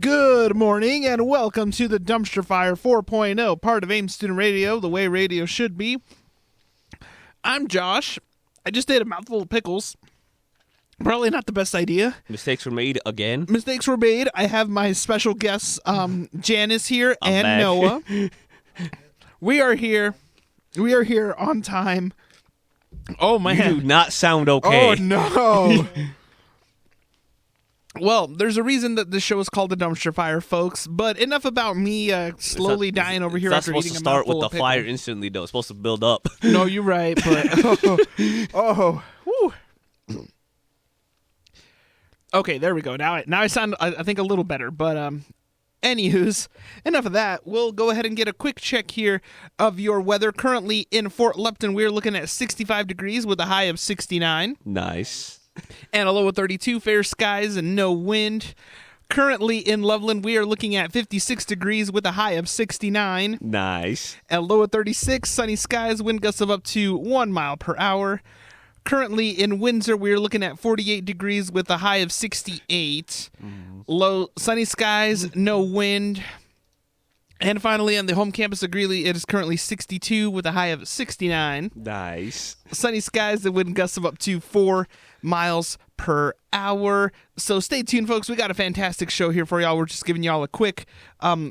Good morning and welcome to the Dumpster Fire 4.0, part of AIM Student Radio, the way radio should be. I'm Josh. I just ate a mouthful of pickles. Probably not the best idea. Mistakes were made again. Mistakes were made. I have my special guests, Janice here and back. Noah. We are here. We are here on time. Oh, man. You do not sound okay. Oh, no. Well, there's a reason that this show is called The Dumpster Fire, folks, but enough about me slowly dying over here after eating a It's not supposed to start with the pickle. fire instantly, though. It's supposed to build up. No, you're right, but... whew. Okay, there we go. Now I sound, I think, a little better, but... Anywho's, enough of that. We'll go ahead and get a quick check here of your weather. Currently in Fort Lupton, we're looking at 65 degrees with a high of 69. Nice. And a low of 32, fair skies and no wind. Currently in Loveland, we are looking at 56 degrees with a high of 69. Nice. And a low of 36, sunny skies, wind gusts of up to 1 mile per hour. Currently in Windsor, we are looking at 48 degrees with a high of 68. Low, sunny skies, no wind. And finally, on the home campus of Greeley, it is currently 62 with a high of 69. Nice. Sunny skies, the wind gusts of up to 4 miles per hour. So stay tuned, folks. We got a fantastic show here for y'all. We're just giving y'all a quick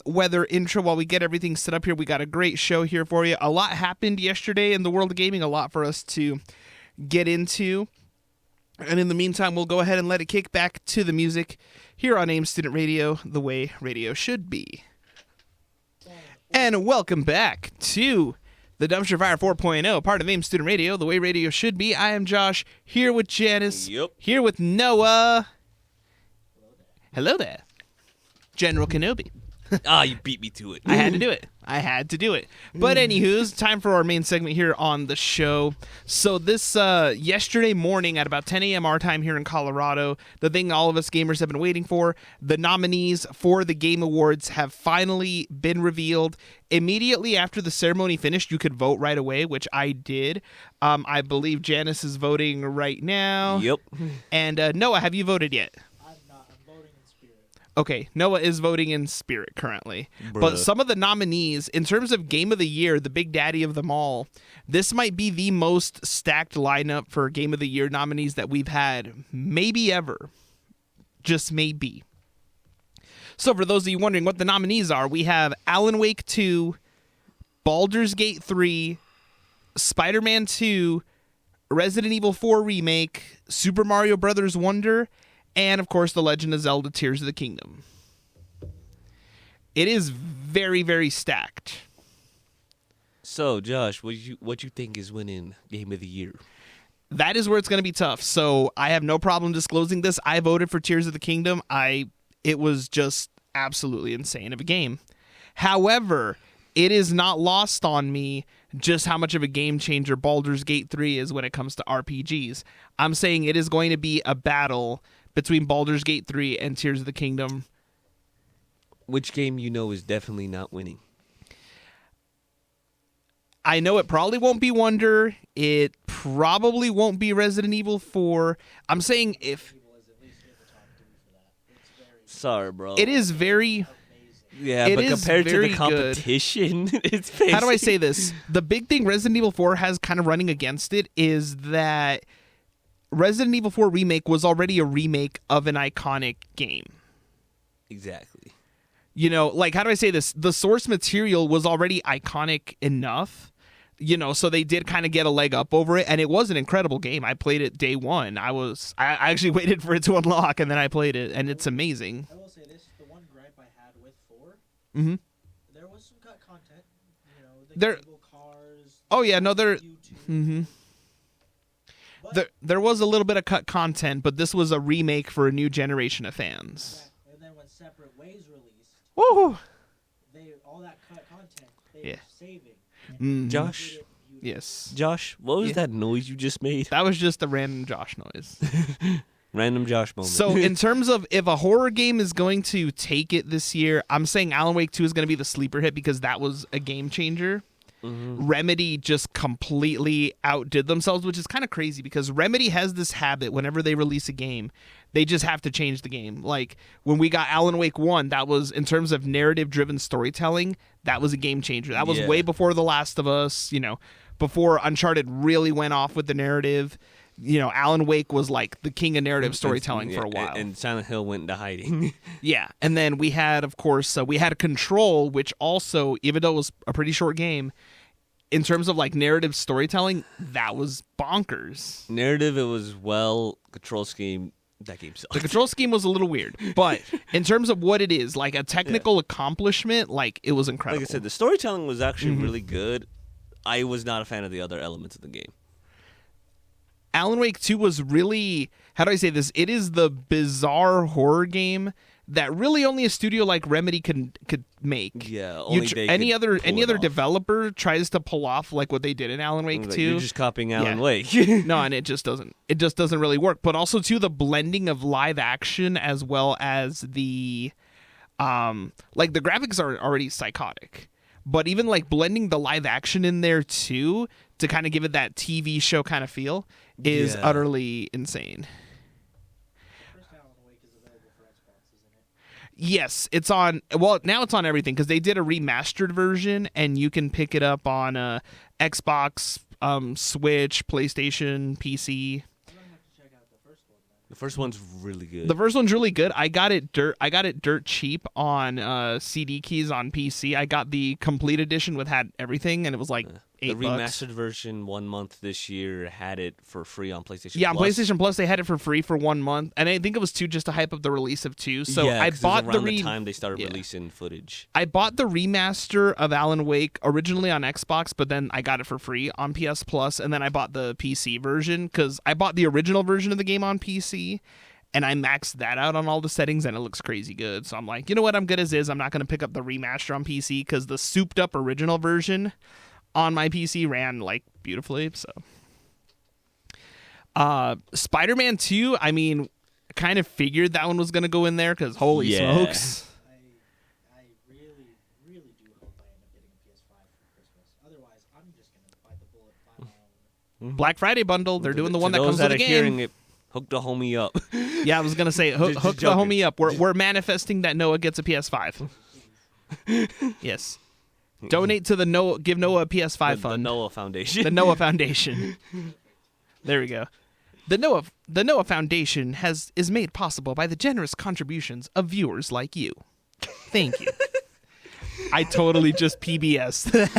weather intro while we get everything set up here. We got a great show here for you. A lot happened yesterday in the world of gaming, a lot for us to get into. And in the meantime, we'll go ahead and let it kick back to the music here on AIM Student Radio, the way radio should be. And welcome back to the Dumpster Fire 4.0, part of AIM Student Radio, the way radio should be. I am Josh, here with Janice, here with Noah. Hello there. General Kenobi. You beat me to it. I had to do it. But anywho's, time for our main segment here on the show. So this yesterday morning at about 10 a.m. our time here in Colorado, the thing all of us gamers have been waiting for, the nominees for the Game Awards have finally been revealed. Immediately after the ceremony finished, you could vote right away, which I did. I believe Janice is voting right now. Yep. And Noah, have you voted yet? Okay, Noah is voting in spirit currently. But some of the nominees, in terms of Game of the Year, the big daddy of them all, this might be the most stacked lineup for Game of the Year nominees that we've had, maybe ever. Just maybe. So for those of you wondering what the nominees are, we have Alan Wake 2, Baldur's Gate 3, Spider-Man 2, Resident Evil 4 Remake, Super Mario Bros. Wonder, and, of course, The Legend of Zelda Tears of the Kingdom. It is very, very stacked. So, Josh, what you think is winning Game of the Year? That is where it's going to be tough. So, I have no problem disclosing this. I voted for Tears of the Kingdom. It was just absolutely insane of a game. However, it is not lost on me just how much of a game changer Baldur's Gate 3 is when it comes to RPGs. I'm saying it is going to be a battle between Baldur's Gate 3 and Tears of the Kingdom. Which game is definitely not winning? I know it probably won't be Wonder. It probably won't be Resident Evil 4. I'm saying if... Sorry, bro. It is very... Yeah, but compared to the competition, it's basically... How do I say this? The big thing Resident Evil 4 has kind of running against it is that Resident Evil 4 Remake was already a remake of an iconic game. Exactly. How do I say this? The source material was already iconic enough, so they did kind of get a leg up over it, and it was an incredible game. I played it day one. I actually waited for it to unlock, and then I played it, and it's amazing. I will say this, the one gripe I had with 4, there was some cut content, the cable cars. Oh, yeah, no, there... YouTube. There was a little bit of cut content, but this was a remake for a new generation of fans. Yeah. And then when Separate Ways released, Woohoo! all that cut content, Yeah. were saving. Josh? Yes. Josh, what was that noise you just made? That was just a random Josh noise. Random Josh moment. So in terms of if a horror game is going to take it this year, I'm saying Alan Wake 2 is going to be the sleeper hit because that was a game changer. Remedy just completely outdid themselves, which is kind of crazy because Remedy has this habit whenever they release a game, They just have to change the game. Like when we got Alan Wake 1, that was, in terms of narrative-driven storytelling, that was a game changer. That was way before The Last of Us, before Uncharted really went off with the narrative. Alan Wake was like the king of narrative storytelling for a while. And Silent Hill went into hiding. Yeah. And then we had, of course, we had Control, which also, even though it was a pretty short game, in terms of like narrative storytelling, that was bonkers. Narrative, it was Control scheme. That game sucked. The control scheme was a little weird, but in terms of what it is, like a technical accomplishment, like it was incredible. Like I said, the storytelling was actually really good. I was not a fan of the other elements of the game. Alan Wake 2 was really, how do I say this? It is the bizarre horror game that really only a studio like Remedy could make. Yeah, only they any could other pull it off. developer tries to pull off like what they did in Alan Wake 2. You're just copying Alan Wake. No, and it just doesn't really work. But also too, the blending of live action as well as the like the graphics are already psychotic. But even like blending the live action in there too to kind of give it that TV show kind of feel is utterly insane. Yes, it's on. Well, now it's on everything because they did a remastered version, and you can pick it up on Xbox, Switch, PlayStation, PC. The first one's really good. The first one's really good. I got it dirt cheap on CD keys on PC. I got the complete edition with had everything, and it was like $8. The remastered version 1 month this year had it for free on PlayStation. Yeah, on Plus. PlayStation Plus they had it for free for 1 month, and I think it was 2 just to hype up the release of 2. So yeah, I bought it was around the time they started releasing footage. I bought the remaster of Alan Wake originally on Xbox, but then I got it for free on PS Plus, and then I bought the PC version because I bought the original version of the game on PC, and I maxed that out on all the settings, and it looks crazy good. So I'm like, you know what, I'm good as is. I'm not going to pick up the remaster on PC because the souped-up original version on my PC ran like beautifully. So Spider-Man 2, I mean, kind of figured that one was going to go in there because holy smokes. I really, really do hope I end up getting a PS5 for Christmas. Otherwise, I'm just going to bite the bullet, buy my own. Black Friday bundle. They're doing the one that comes with the game. Hearing it, hook the homie up. Yeah, I was going to say, hook the homie up. We're manifesting that Noah gets a PS5. Yes. Donate to the give Noah a PS5 fund. The Noah Foundation. The Noah Foundation. There we go. The Noah Foundation is made possible by the generous contributions of viewers like you. Thank you. I totally just PBS.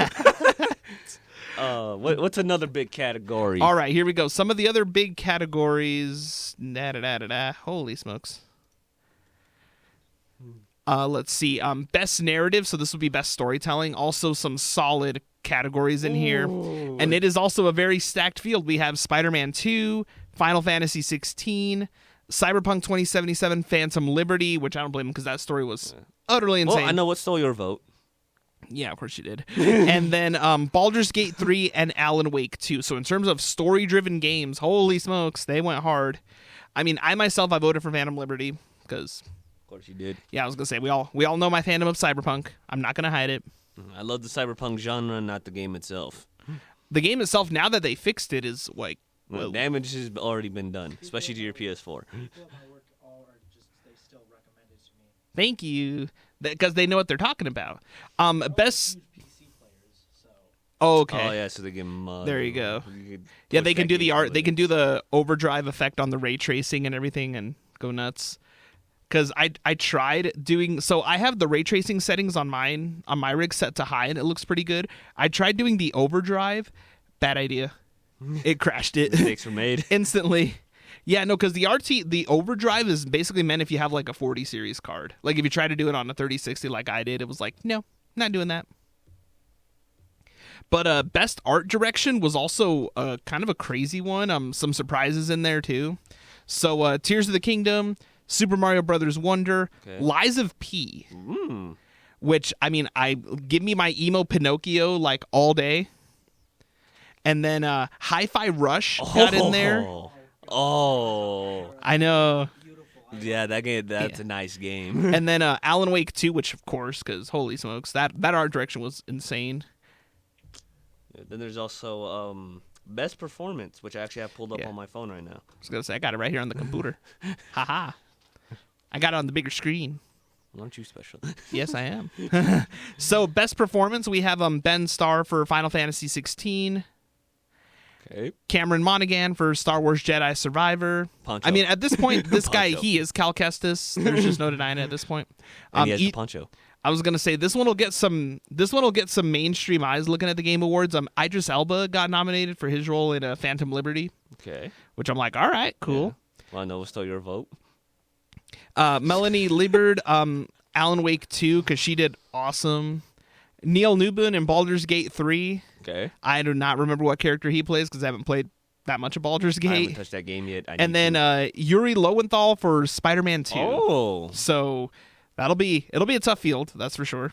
What's another big category? All right, here we go. Some of the other big categories. Holy smokes. Let's see. Best narrative. So this would be best storytelling. Also some solid categories in here. And it is also a very stacked field. We have Spider-Man 2, Final Fantasy 16, Cyberpunk 2077, Phantom Liberty, which I don't blame him because that story was utterly insane. Well, I know what stole your vote. Yeah, of course you did. And then Baldur's Gate 3 and Alan Wake 2. So in terms of story-driven games, holy smokes, they went hard. I mean, I voted for Phantom Liberty because... Of course you did. Yeah, I was gonna say we all know my fandom of Cyberpunk. I'm not gonna hide it. I love the Cyberpunk genre, not the game itself. The game itself, now that they fixed it, is like damage has already been done, especially to your PS4. People at my work they still recommend it to me. Thank you, because they know what they're talking about. Best PC players, so. Oh, okay. Oh yeah, so they get mud. There you go. Yeah, they can do the art. They can do the overdrive effect on the ray tracing and everything, and go nuts. Because I tried doing, so I have the ray tracing settings on my rig set to high, and it looks pretty good. I tried doing the overdrive. Bad idea. It crashed it. Mistakes were made. Instantly. Yeah, no, because the overdrive is basically meant if you have like a 40 series card. Like if you try to do it on a 3060 like I did, it was like, no, not doing that. But best art direction was also kind of a crazy one. Some surprises in there too. So Tears of the Kingdom, Super Mario Brothers Wonder, Lies of P, which, I mean, give me my emo Pinocchio like all day. And then Hi-Fi Rush got in there. Oh. I know. Yeah, that's a nice game. And then Alan Wake 2, which of course, because holy smokes, that art direction was insane. Then there's also Best performance, which I actually have pulled up Yeah. on my phone right now. I was gonna say I got it right here on the computer. Haha. I got it on the bigger screen. Aren't you special? Yes, I am. So, best performance, we have Ben Starr for Final Fantasy 16, Okay. Cameron Monaghan for Star Wars Jedi Survivor. Poncho. I mean, at this point, this guy, Poncho. he is Cal Kestis. There's just no denying it at this point. And he has E- the poncho. I was gonna say this one will get some mainstream eyes looking at the Game Awards. Idris Elba got nominated for his role in Phantom Liberty, Okay. which I'm like, all right, cool. Well, I know it's still your vote. Melanie Liebert, Alan Wake 2, because she did awesome. Neil Newbin in Baldur's Gate 3. Okay. I do not remember what character he plays because I haven't played that much of Baldur's I haven't Gate. touched that game yet. And then Yuri Lowenthal for Spider-Man 2. Oh. So it'll be a tough field, that's for sure.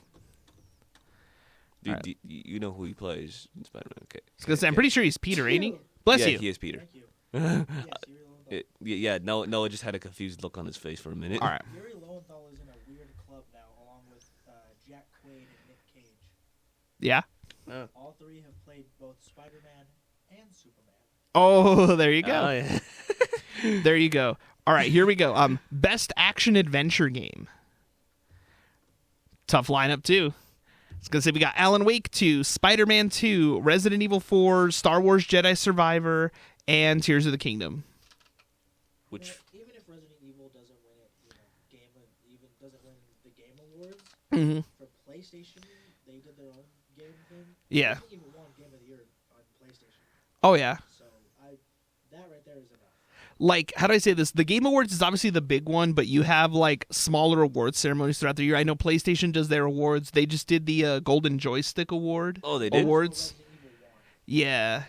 Dude, you know who he plays in Spider-Man. Okay. Because I'm pretty sure he's Peter, ain't he? Bless yeah, you. he is Peter. Thank you. Yes, Yuri Lowenthal. Yeah, Noah just had a confused look on his face for a minute. All right. Yuri Lowenthal is in a weird club now, along with Jack Quaid and Nick Cage. Yeah. All three have played both Spider-Man and Superman. Oh, there you go. Oh, yeah. There you go. All right, here we go. Best action adventure game. Tough lineup too. I was gonna say we got Alan Wake 2, Spider-Man 2, Resident Evil 4, Star Wars Jedi Survivor, and Tears of the Kingdom. Which Even if Resident Evil doesn't win it, doesn't win the Game Awards Mm-hmm. for PlayStation, they did their own game thing. Yeah. Resident Evil won Game of the Year on PlayStation, Oh yeah. so that right there is enough. Like, how do I say this? The Game Awards is obviously the big one, but you have like smaller awards ceremonies throughout the year. I know PlayStation does their awards. They just did the Golden Joystick Award. Oh, they did? Awards. Resident Evil won. Yeah.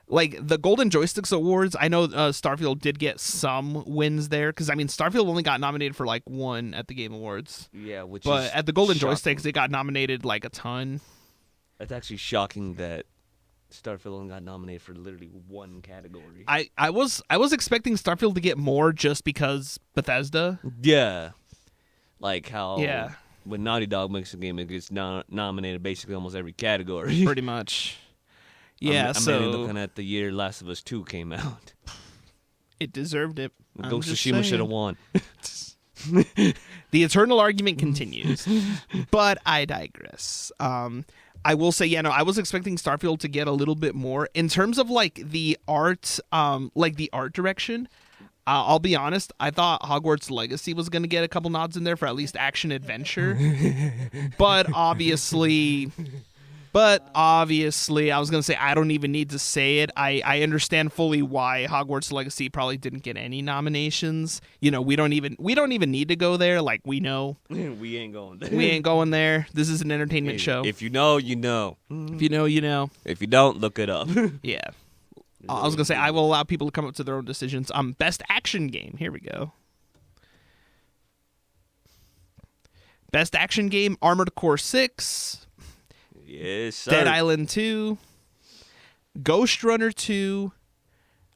Like the Golden Joysticks Awards, I know Starfield did get some wins there because I mean Starfield only got nominated for like one at the Game Awards, yeah, which but is at the Golden shocking. Joysticks it got nominated like a ton. That's actually shocking that Starfield only got nominated for literally one category. I was expecting Starfield to get more just because Bethesda. Yeah. Like how Yeah. when Naughty Dog makes a game, it gets nominated basically almost every category. Pretty much. Yeah, I'm so mainly looking at the year Last of Us 2 came out. it deserved it. I'm Ghost of just Tsushima should saying. have won. The eternal argument continues, but I digress. I will say, yeah, no, I was expecting Starfield to get a little bit more in terms of like the art direction. I'll be honest, I thought Hogwarts Legacy was going to get a couple nods in there for at least action adventure, but obviously, I was going to say I don't even need to say it. I understand fully why Hogwarts Legacy probably didn't get any nominations. You know, we don't even need to go there. Like we know We ain't going there. we ain't going there. This is an entertainment show. If you know, you know. If you know, you know. If you don't, look it up. Yeah. I was gonna say I will allow people to come up to their own decisions. Best action game. Here we go. Best action game: Armored Core 6, Yes, sir. Dead Island 2, Ghost Runner 2,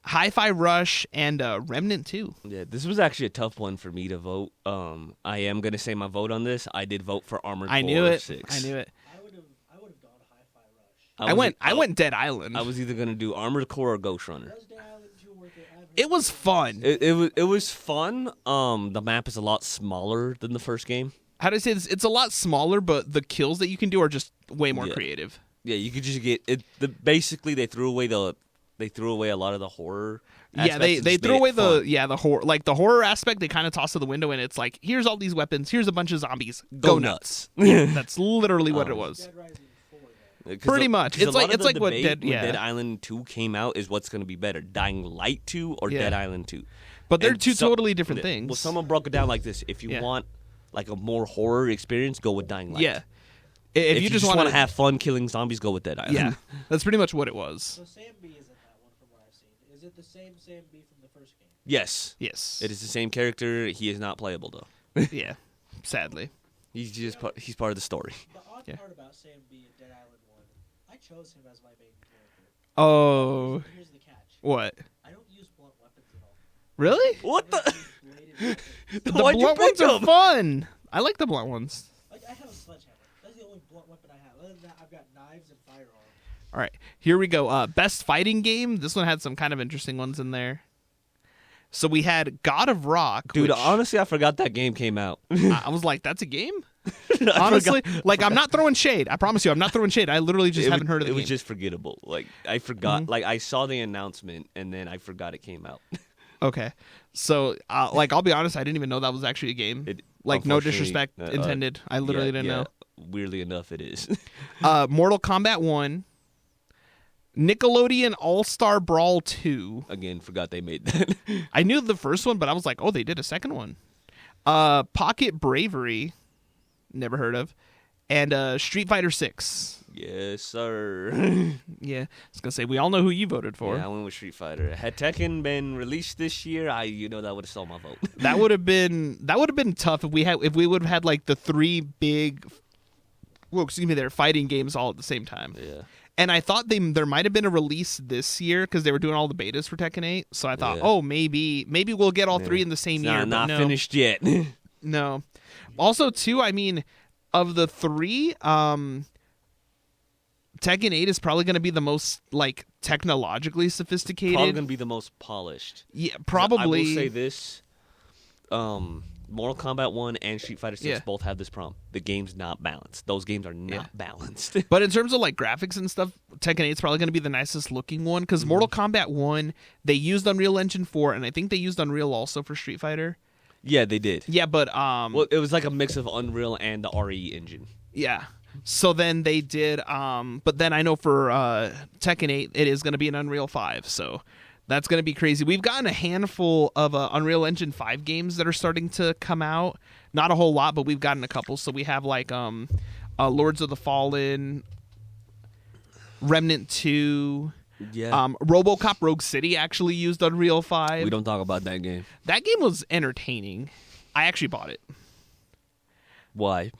Hi-Fi Rush, and Remnant 2. Yeah, this was actually a tough one for me to vote. I am gonna say my vote on this. I did vote for Armored I Core knew it. 6. I knew it. I would have gone Hi-Fi Rush. I went Dead Island. I was either gonna do Armored Core or Ghost Runner. Was Dead Island 2 worth it? I've heard It was fun. It was fun. The map is a lot smaller than the first game. How do I say this? It's a lot smaller, but the kills that you can do are just way more Yeah. creative. Yeah, you could just get it. Basically, they threw away a lot of the horror. Yeah, aspects they and they just threw made away it fun. the horror aspect. They kind of toss to the window, and it's like, here's all these weapons, here's a bunch of zombies, Go nuts. nuts. Yeah, that's literally what it was. Dead Rising 4 though. 'Cause Pretty much. 'cause a It's lot like- of it's the like what debate Dead- yeah. when Dead Island 2 came out is what's going to be better, Dying Light 2 or Yeah. Dead Island 2. But they're And two so- totally different things. Well, someone broke it down like this: if you Yeah. want like a more horror experience, go with Dying Light. Yeah. If you just want want to have fun killing zombies, go with Dead Island. yeah, that's pretty much what it was. So Sam B isn't that one from what I've seen. Is it the same Sam B from the first game? Yes, Yes. it is the same character. He is not playable though. Yeah. Sadly. He's he's part of the story. The odd Yeah. part about Sam B in Dead Island 1, I chose him as my main character. Oh. Here's the catch. What? I don't use blunt weapons at all. Really? What I the? use bladed weapons. The Why'd you blunt pick ones are them? fun. I like the blunt ones. Like, I have a sledgehammer. That's the only blunt weapon I have. Other than that, I've got knives and firearms. All right, here we go. Best fighting game. This one had some kind of interesting ones in there. So we had God of Rock. Dude, which honestly, I forgot that game came out. I was like, that's a game? I Honestly, forgot. like, I'm not throwing shade. I promise you, I'm not throwing shade. I literally just haven't heard of the It game. was just forgettable. Like, I forgot. Like, I saw the announcement, and then I forgot it came out. Okay. So, like, I'll be honest, I didn't even know that was actually a game. Like, no Unfortunately, disrespect intended. I literally didn't know. Weirdly enough, it is. Mortal Kombat 1. Nickelodeon All-Star Brawl 2. Again, forgot they made that. I knew the first one, but I was like, oh, they did a second one. Pocket Bravery. Never heard of. And Street Fighter 6. Yes, sir. Yeah. I was going to say, we all know who you voted for. Yeah, I went with Street Fighter. Had Tekken been released this year, that would have stole my vote. That would have been tough if we would have had like the three big they're fighting games all at the same time. Yeah. And I thought there might have been a release this year because they were doing all the betas for Tekken 8. So I thought, Yeah. oh, maybe we'll get all three in the same year. Not but no, finished yet. no. Also, too, I mean, of the three, Tekken 8 is probably going to be the most like technologically sophisticated. Probably gonna be the most polished. Yeah, probably. I will say this: Mortal Kombat 1 and Street Fighter 6 Yeah. both have this problem. The game's not balanced. Those games are not balanced. But in terms of like graphics and stuff, Tekken 8 is probably going to be the nicest looking one because Mortal Kombat 1, they used Unreal Engine 4, and I think they used Unreal also for Street Fighter. Yeah, they did. Yeah, but Well, it was like a mix of Unreal and the RE engine. yeah. So then they did, but then I know for Tekken 8, it is going to be an Unreal 5, so that's going to be crazy. We've gotten a handful of Unreal Engine 5 games that are starting to come out. Not a whole lot, but we've gotten a couple. So we have like Lords of the Fallen, Remnant 2, Yeah. RoboCop Rogue City actually used Unreal 5. We don't talk about that game. That game was entertaining. I actually bought it. Why?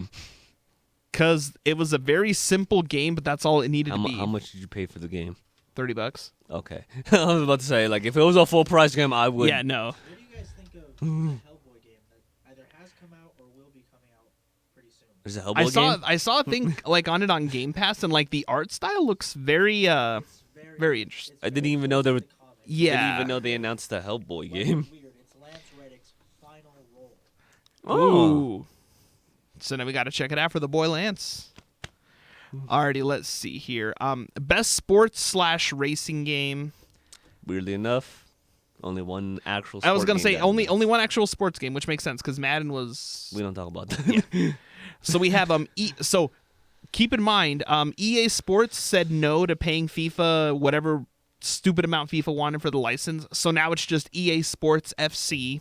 Because it was a very simple game, but that's all it needed to be. How much did you pay for the game? $30. Okay. I was about to say, like, if it was a full price game, I would. Yeah, no. What do you guys think of the Hellboy game that either has come out or will be coming out pretty soon? There's a Hellboy game? I saw a thing like on it on Game Pass, and like the art style looks very It's very interesting. I didn't even know there was. the comic. Yeah. Didn't even know they announced the Hellboy Well, game. it's weird. It's Lance Reddick's final role. Oh. Ooh. So now we got to check it out for the boy Lance. Alrighty, let's see here. Best sports / racing game. Weirdly enough, only one actual. I was sport gonna game say got only announced. one actual sports game, which makes sense because Madden was. We don't talk about that. So we have so keep in mind, EA Sports said no to paying FIFA whatever stupid amount FIFA wanted for the license. So now it's just EA Sports FC,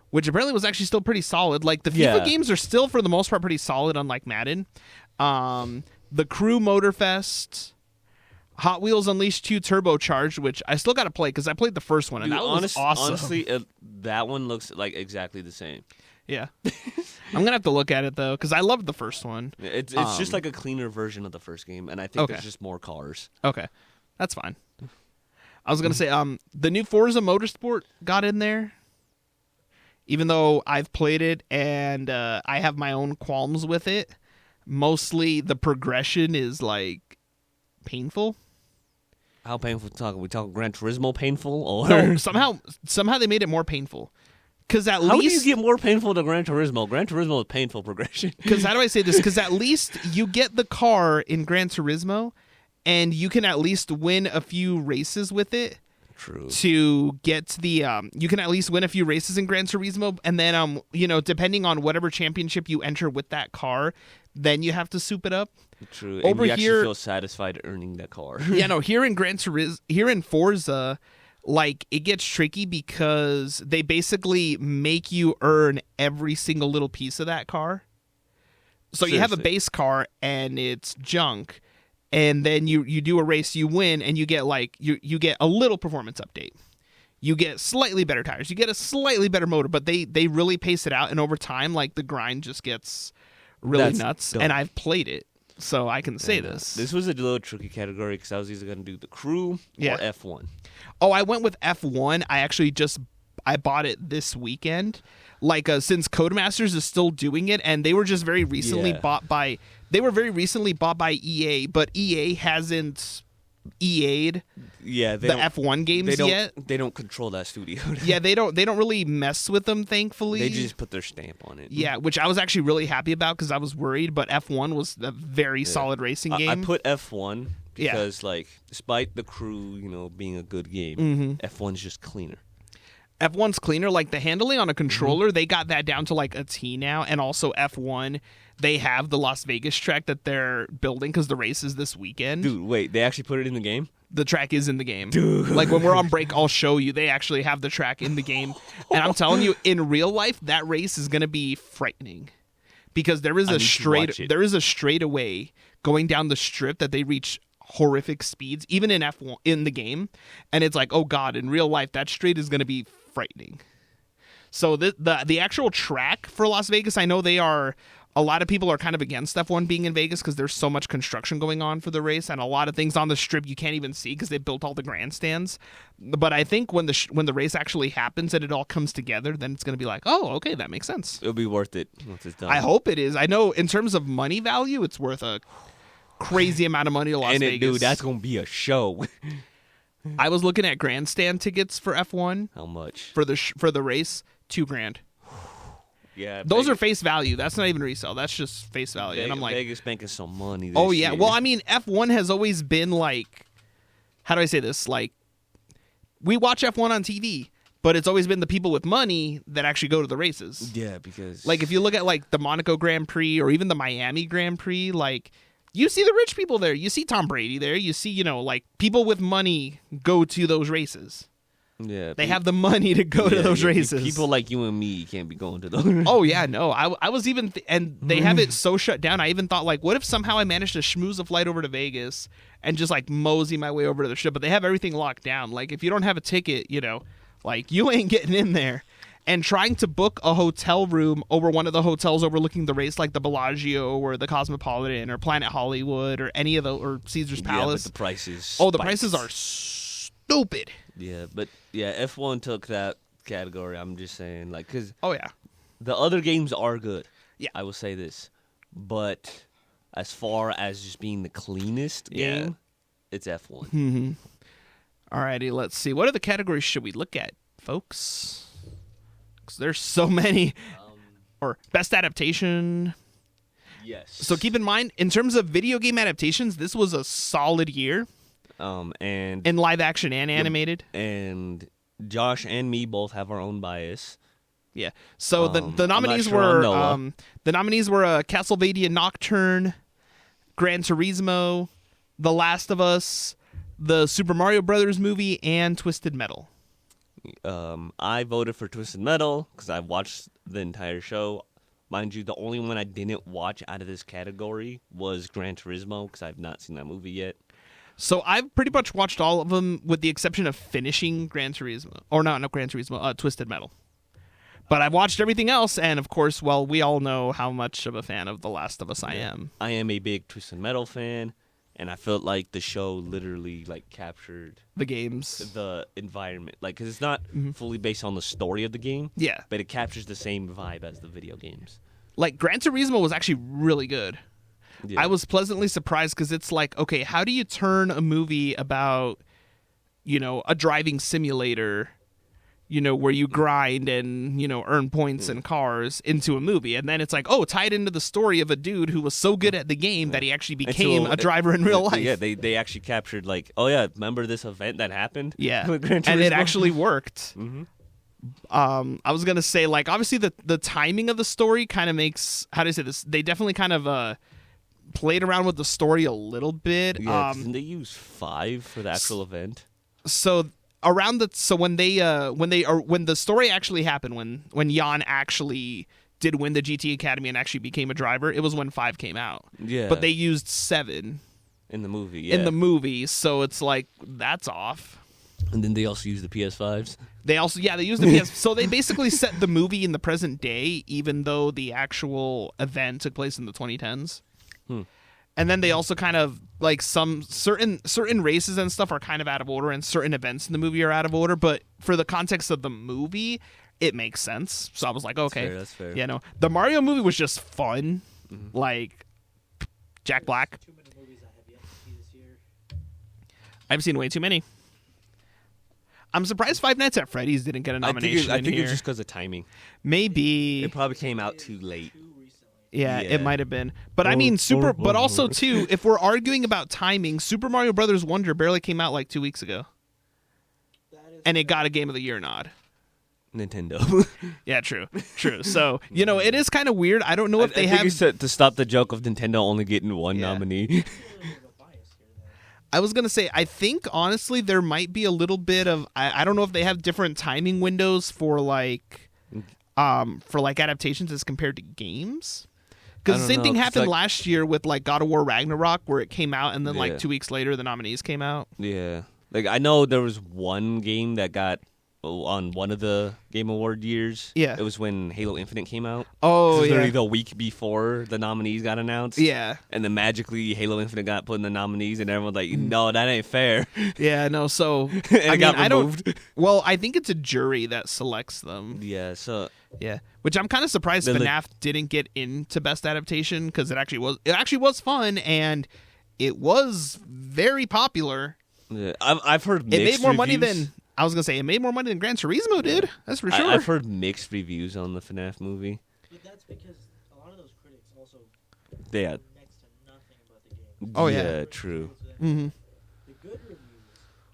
which apparently was actually still pretty solid. Like the FIFA Yeah. games are still for the most part pretty solid, unlike Madden. The Crew Motorfest, Hot Wheels Unleashed 2 Turbocharged, which I still got to play because I played the first one and Dude, that was awesome. Honestly, that one looks like exactly the same. Yeah, I'm gonna have to look at it though because I loved the first one. It's just like a cleaner version of the first game, and I think Okay. there's just more cars. Okay, that's fine. I was gonna say the new Forza Motorsport got in there, even though I've played it and I have my own qualms with it. Mostly the progression is like painful. How painful we talking Gran Turismo painful or No, somehow they made it more painful. Because at how do you least get more painful to Gran Turismo? Gran Turismo is painful progression. because how do I say this? Because at least you get the car in Gran Turismo, and you can at least win a few races with it. True. To get the you can at least win a few races in Gran Turismo, and then depending on whatever championship you enter with that car, then you have to soup it up. True. Over and you actually here- feel satisfied earning that car. Yeah, no, here in Forza, like it gets tricky because they basically make you earn every single little piece of that car. So you have a Seriously. base car and it's junk, and then you do a race, you win, and you get like you get a little performance update. You get slightly better tires, you get a slightly better motor, but they really pace it out, and over time, like the grind just gets really That's nuts. dope. And I've played it, so I can say And, this. This was a little tricky category because I was either going to do the Crew Yeah. or F1. Oh, I went with F1. I bought it this weekend. like since Codemasters is still doing it, and they were just very recently bought by EA, but EA hasn't EA'd Yeah, the F1 games yet. They don't control that studio. Yeah, they don't really mess with them, thankfully. They just put their stamp on it. Yeah, which I was actually really happy about because I was worried, but F1 was a very solid racing game. I put F1 because, like, despite the crew, being a good game, F1's just cleaner. F1's cleaner. Like, the handling on a controller, they got that down to, like, a T now. And also F1, they have the Las Vegas track that they're building because the race is this weekend. Dude, wait, they actually put it in the game? The track is in the game. Dude. Like, when we're on break, I'll show you. They actually have the track in the game. And I'm telling you, in real life, that race is going to be frightening. Because there is a straightaway going down the strip that they reach horrific speeds, even in F1 in the game. And it's like, oh God, in real life, that straight is going to be frightening. So the actual track for Las Vegas, I know a lot of people are kind of against F1 being in Vegas because there's so much construction going on for the race, and a lot of things on the strip you can't even see because they built all the grandstands. But I think when the race actually happens and it all comes together, then it's going to be like, oh, okay, that makes sense. It'll be worth it once it's done. I hope it is. I know in terms of money value, it's worth a crazy amount of money to Las Vegas. Dude, that's going to be a show. I was looking at grandstand tickets for F1. How much? For the race, $2,000. Yeah, those are face value. That's not even resale. That's just face value. And I'm like, Vegas banking some money. Oh yeah. Year. Well, I mean, F1 has always been like, how do I say this? Like, we watch F1 on TV, but it's always been the people with money that actually go to the races. Yeah, because like if you look at like the Monaco Grand Prix or even the Miami Grand Prix, like you see the rich people there. You see Tom Brady there. You see, like people with money go to those races. Yeah, they have the money to go to those races. People like you and me can't be going to those. Oh yeah, no. I was even and they have it so shut down. I even thought like, what if somehow I managed to schmooze a flight over to Vegas and just like mosey my way over to the strip? But they have everything locked down. Like if you don't have a ticket, like you ain't getting in there. And trying to book a hotel room over one of the hotels overlooking the race, like the Bellagio or the Cosmopolitan or Planet Hollywood or any of the or Caesar's Palace. Yeah, but the prices. Oh, the prices are stupid. Yeah, but F1 took that category. I'm just saying, like, because the other games are good. Yeah, I will say this, but as far as just being the cleanest game, it's F1. Mm-hmm. Alrighty, let's see. What other categories should we look at, folks? Because there's so many. Or best adaptation. Yes. So keep in mind, in terms of video game adaptations, this was a solid year. And in live action and animated. And Josh and me both have our own bias. Yeah. So the nominees were Castlevania Nocturne, Gran Turismo, The Last of Us, the Super Mario Brothers movie, and Twisted Metal. I voted for Twisted Metal because I watched the entire show. Mind you, the only one I didn't watch out of this category was Gran Turismo because I've not seen that movie yet. So I've pretty much watched all of them with the exception of finishing Gran Turismo. Or not Gran Turismo, Twisted Metal. But I've watched everything else, and of course, well, we all know how much of a fan of The Last of Us I am. I am a big Twisted Metal fan, and I felt like the show literally like captured the games, the environment, like because it's not fully based on the story of the game. Yeah, but it captures the same vibe as the video games. Like Gran Turismo was actually really good. Yeah. I was pleasantly surprised because it's like, okay, how do you turn a movie about, a driving simulator, where you grind and, earn points in cars into a movie? And then it's like, oh, tied into the story of a dude who was so good at the game that he actually became a driver in real life. Yeah, they actually captured like, oh yeah, remember this event that happened? Yeah, and it actually worked. Mm-hmm. I was going to say, like, obviously the timing of the story kind of makes, how do I say this? They definitely kind of, played around with the story a little bit. Yeah, didn't they use 5 for the actual event? So when the story actually happened, when Jan actually did win the GT Academy and actually became a driver, it was when 5 came out. Yeah, but they used 7 in the movie. Yeah. In the movie, so it's like that's off. And then they also used the PS5s. They used the PS. So they basically set the movie in the present day, even though the actual event took place in the 2010s. And then they also kind of like some certain races and stuff are kind of out of order, and certain events in the movie are out of order. But for the context of the movie, it makes sense. So I was like, okay, that's fair. Yeah, no, the Mario movie was just fun. Like Jack Black. Too many movies I have yet to see this year. I've seen way too many. I'm surprised Five Nights at Freddy's didn't get a nomination. I think here. it's just because of timing. Maybe It probably came out too late. Yeah, Yeah. it might have been. But I mean, but also too, if we're arguing about timing, Super Mario Brothers Wonder barely came out like 2 weeks ago, and it got a Game of the Year nod. Nintendo. Yeah, true. So it is kind of weird. I don't know if I they think have. it's to stop the joke of Nintendo only getting one nominee. I was gonna say, I think honestly there might be a little bit of I don't know if they have different timing windows for like adaptations as compared to games. Because the same thing happened last year with like God of War Ragnarok, where it came out and then like 2 weeks later the nominees came out. Yeah, like I know there was one game that got on one of the Game Award years. Yeah, it was when Halo Infinite came out. Oh, yeah, literally the week before the nominees got announced. Yeah, and then magically Halo Infinite got put in the nominees, and everyone's like, "No, that ain't fair." Yeah, no. So got removed. Well, I think it's a jury that selects them. Yeah, so which I'm kind of surprised FNAF didn't get into Best Adaptation because it actually was fun and it was very popular. Yeah, I've heard mixed it made more money reviews. than. I was gonna say it made more money than Gran Turismo did. That's for sure. I've heard mixed reviews on the FNAF movie. But that's because a lot of those critics also Yeah. know next to nothing about the game. Oh yeah, true. Mm-hmm. The good reviews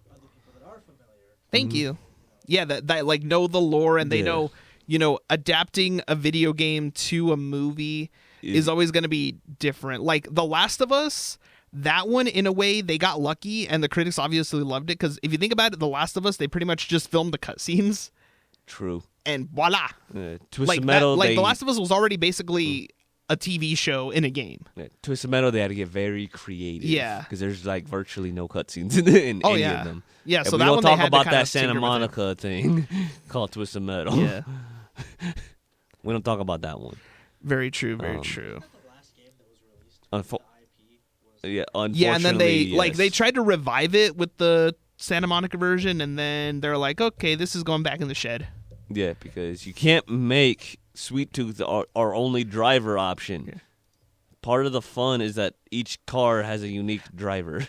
are the people that are familiar. Thank you. Yeah, that like know the lore and they know adapting a video game to a movie is always going to be different. Like The Last of Us. That one, in a way, they got lucky, and the critics obviously loved it, because if you think about it, The Last of Us, they pretty much just filmed the cutscenes. True. And voila. Twisted Metal, The Last of Us was already basically a TV show in a game. Twisted Metal, they had to get very creative. Yeah. Because there's like virtually no cutscenes in any of them. Yeah, and so we that don't one talk they had about to kind that of Santa tinker with Monica thing called Twisted Metal. Yeah. We don't talk about that one. Very true, very true. The last game that was released, the IP was unfortunately, and then they tried to revive it with the Santa Monica version, and then they're like, okay, this is going back in the shed. Yeah, because you can't make Sweet Tooth our only driver option. Yeah. Part of the fun is that each car has a unique driver.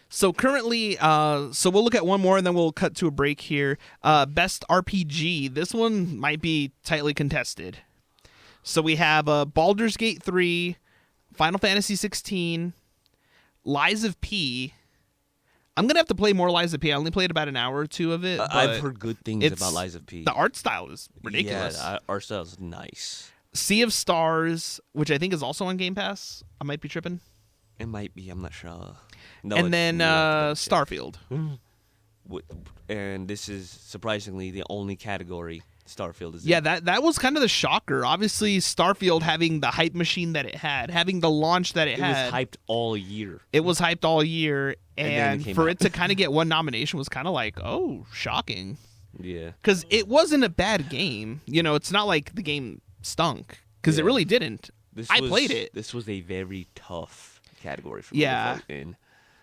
So currently, so we'll look at one more and then we'll cut to a break here. Best RPG. This one might be tightly contested. So we have Baldur's Gate 3, Final Fantasy 16, Lies of P. I'm going to have to play more Lies of P. I only played about an hour or two of it. I've heard good things about Lies of P. The art style is ridiculous. Yeah, the art style is nice. Sea of Stars, which I think is also on Game Pass. I might be tripping. It might be. I'm not sure. No, and then Starfield. And this is surprisingly the only category Starfield is in. Yeah, that was kind of the shocker. Obviously, Starfield having the hype machine that it had, having the launch that it had. It was hyped all year. It was hyped all year. And for out. it to kind of get one nomination was kind of like, oh, shocking. Yeah. Because it wasn't a bad game. It's not like the game stunk. Because it really didn't. I played it. This was a very tough category for me to vote in.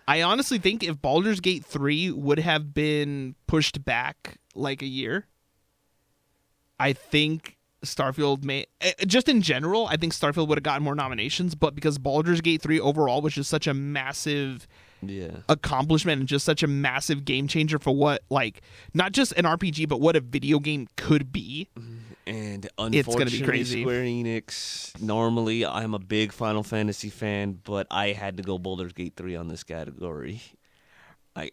I honestly think if Baldur's Gate 3 would have been pushed back like a year, I think Starfield may... Just in general, I think Starfield would have gotten more nominations, but because Baldur's Gate 3 overall was just such a massive accomplishment and just such a massive game changer for what, like, not just an RPG, but what a video game could be. And unfortunately, it's gonna be crazy. Square Enix, normally I'm a big Final Fantasy fan, but I had to go Baldur's Gate 3 on this category.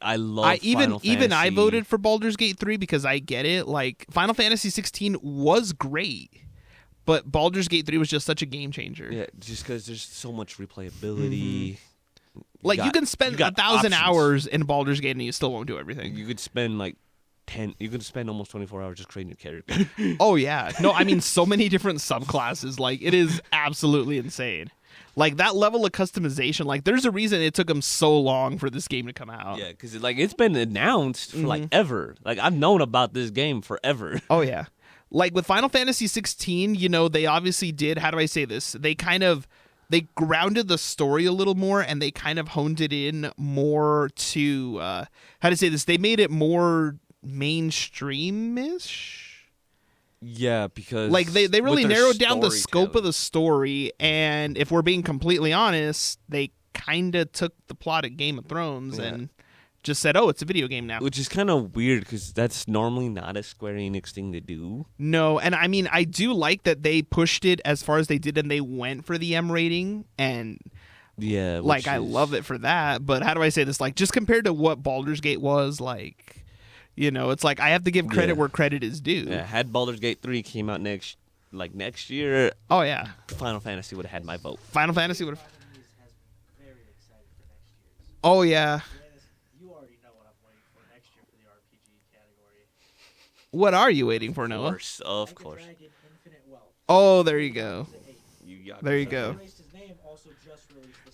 I love Final Fantasy. Even I voted for Baldur's Gate 3 because I get it. Like, Final Fantasy 16 was great, but Baldur's Gate 3 was just such a game changer. Yeah, just because there's so much replayability. Like, you can spend 1,000 hours in Baldur's Gate and you still won't do everything. You could spend like 10. You could spend almost 24 hours just creating your character. Oh yeah, no, I mean so many different subclasses. Like, it is absolutely insane. Like, that level of customization. Like, there's a reason it took them so long for this game to come out. Yeah, because it's been announced for like ever. Like, I've known about this game forever. Oh yeah, like with Final Fantasy 16, they obviously did. How do I say this? They grounded the story a little more, and they kind of honed it in more to how to say this. They made it more mainstream-ish. Yeah, because like they really narrowed down the scope of the story, and if we're being completely honest, they kind of took the plot of Game of Thrones and just said, "Oh, it's a video game now," which is kind of weird because that's normally not a Square Enix thing to do. No, and I mean, I do like that they pushed it as far as they did, and they went for the M rating, and like I love it for that. But how do I say this? Like, just compared to what Baldur's Gate was, like, you know, it's like I have to give credit where credit is due. Yeah, had Baldur's Gate 3 came out next year, oh yeah, Final Fantasy would have had my vote. Final Fantasy would have. Oh yeah. What are you waiting for, Noah? Of course. Oh, there you go. There you go.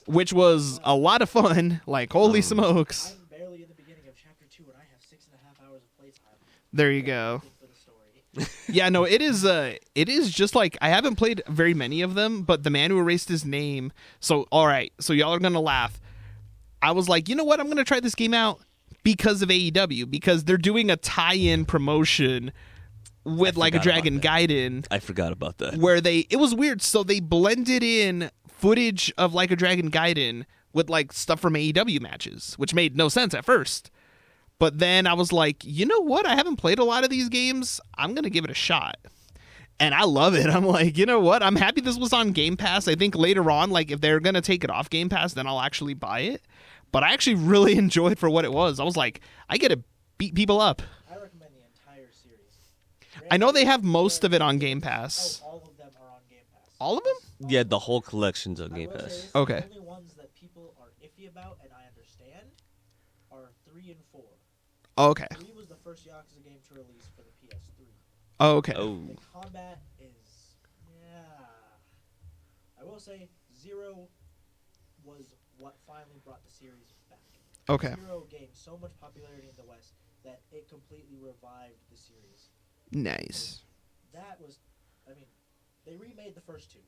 Which was a lot of fun. Like, holy smokes. I'm barely in the beginning of chapter 2, and I have 6.5 hours of playtime. There you go. Yeah, no, it is just like, I haven't played very many of them, but the man who erased his name. So, all right, so y'all are going to laugh. I was like, you know what? I'm going to try this game out. Because of AEW, because they're doing a tie-in promotion with Like a Dragon Gaiden. I forgot about that. Where it was weird. So they blended in footage of Like a Dragon Gaiden with like stuff from AEW matches, which made no sense at first. But then I was like, you know what? I haven't played a lot of these games. I'm going to give it a shot. And I love it. I'm like, you know what? I'm happy this was on Game Pass. I think later on, like if they're going to take it off Game Pass, then I'll actually buy it. But I actually really enjoyed for what it was. I was like, I get to beat people up. I recommend the entire series. I know they have most of it on Game Pass. Oh, all of them are on Game Pass. All of them? Yeah, the whole collection's on Game Pass. Okay. The only ones that people are iffy about, and I understand, are 3 and 4. Okay. 3 was the first Yakuza game to release for the PS3. Okay. Oh. The combat is, I will say, 0 was what finally brought the series back. Okay. 0 gained so much popularity in the West that it completely revived the series. Nice. That was, I mean, they remade the first 2.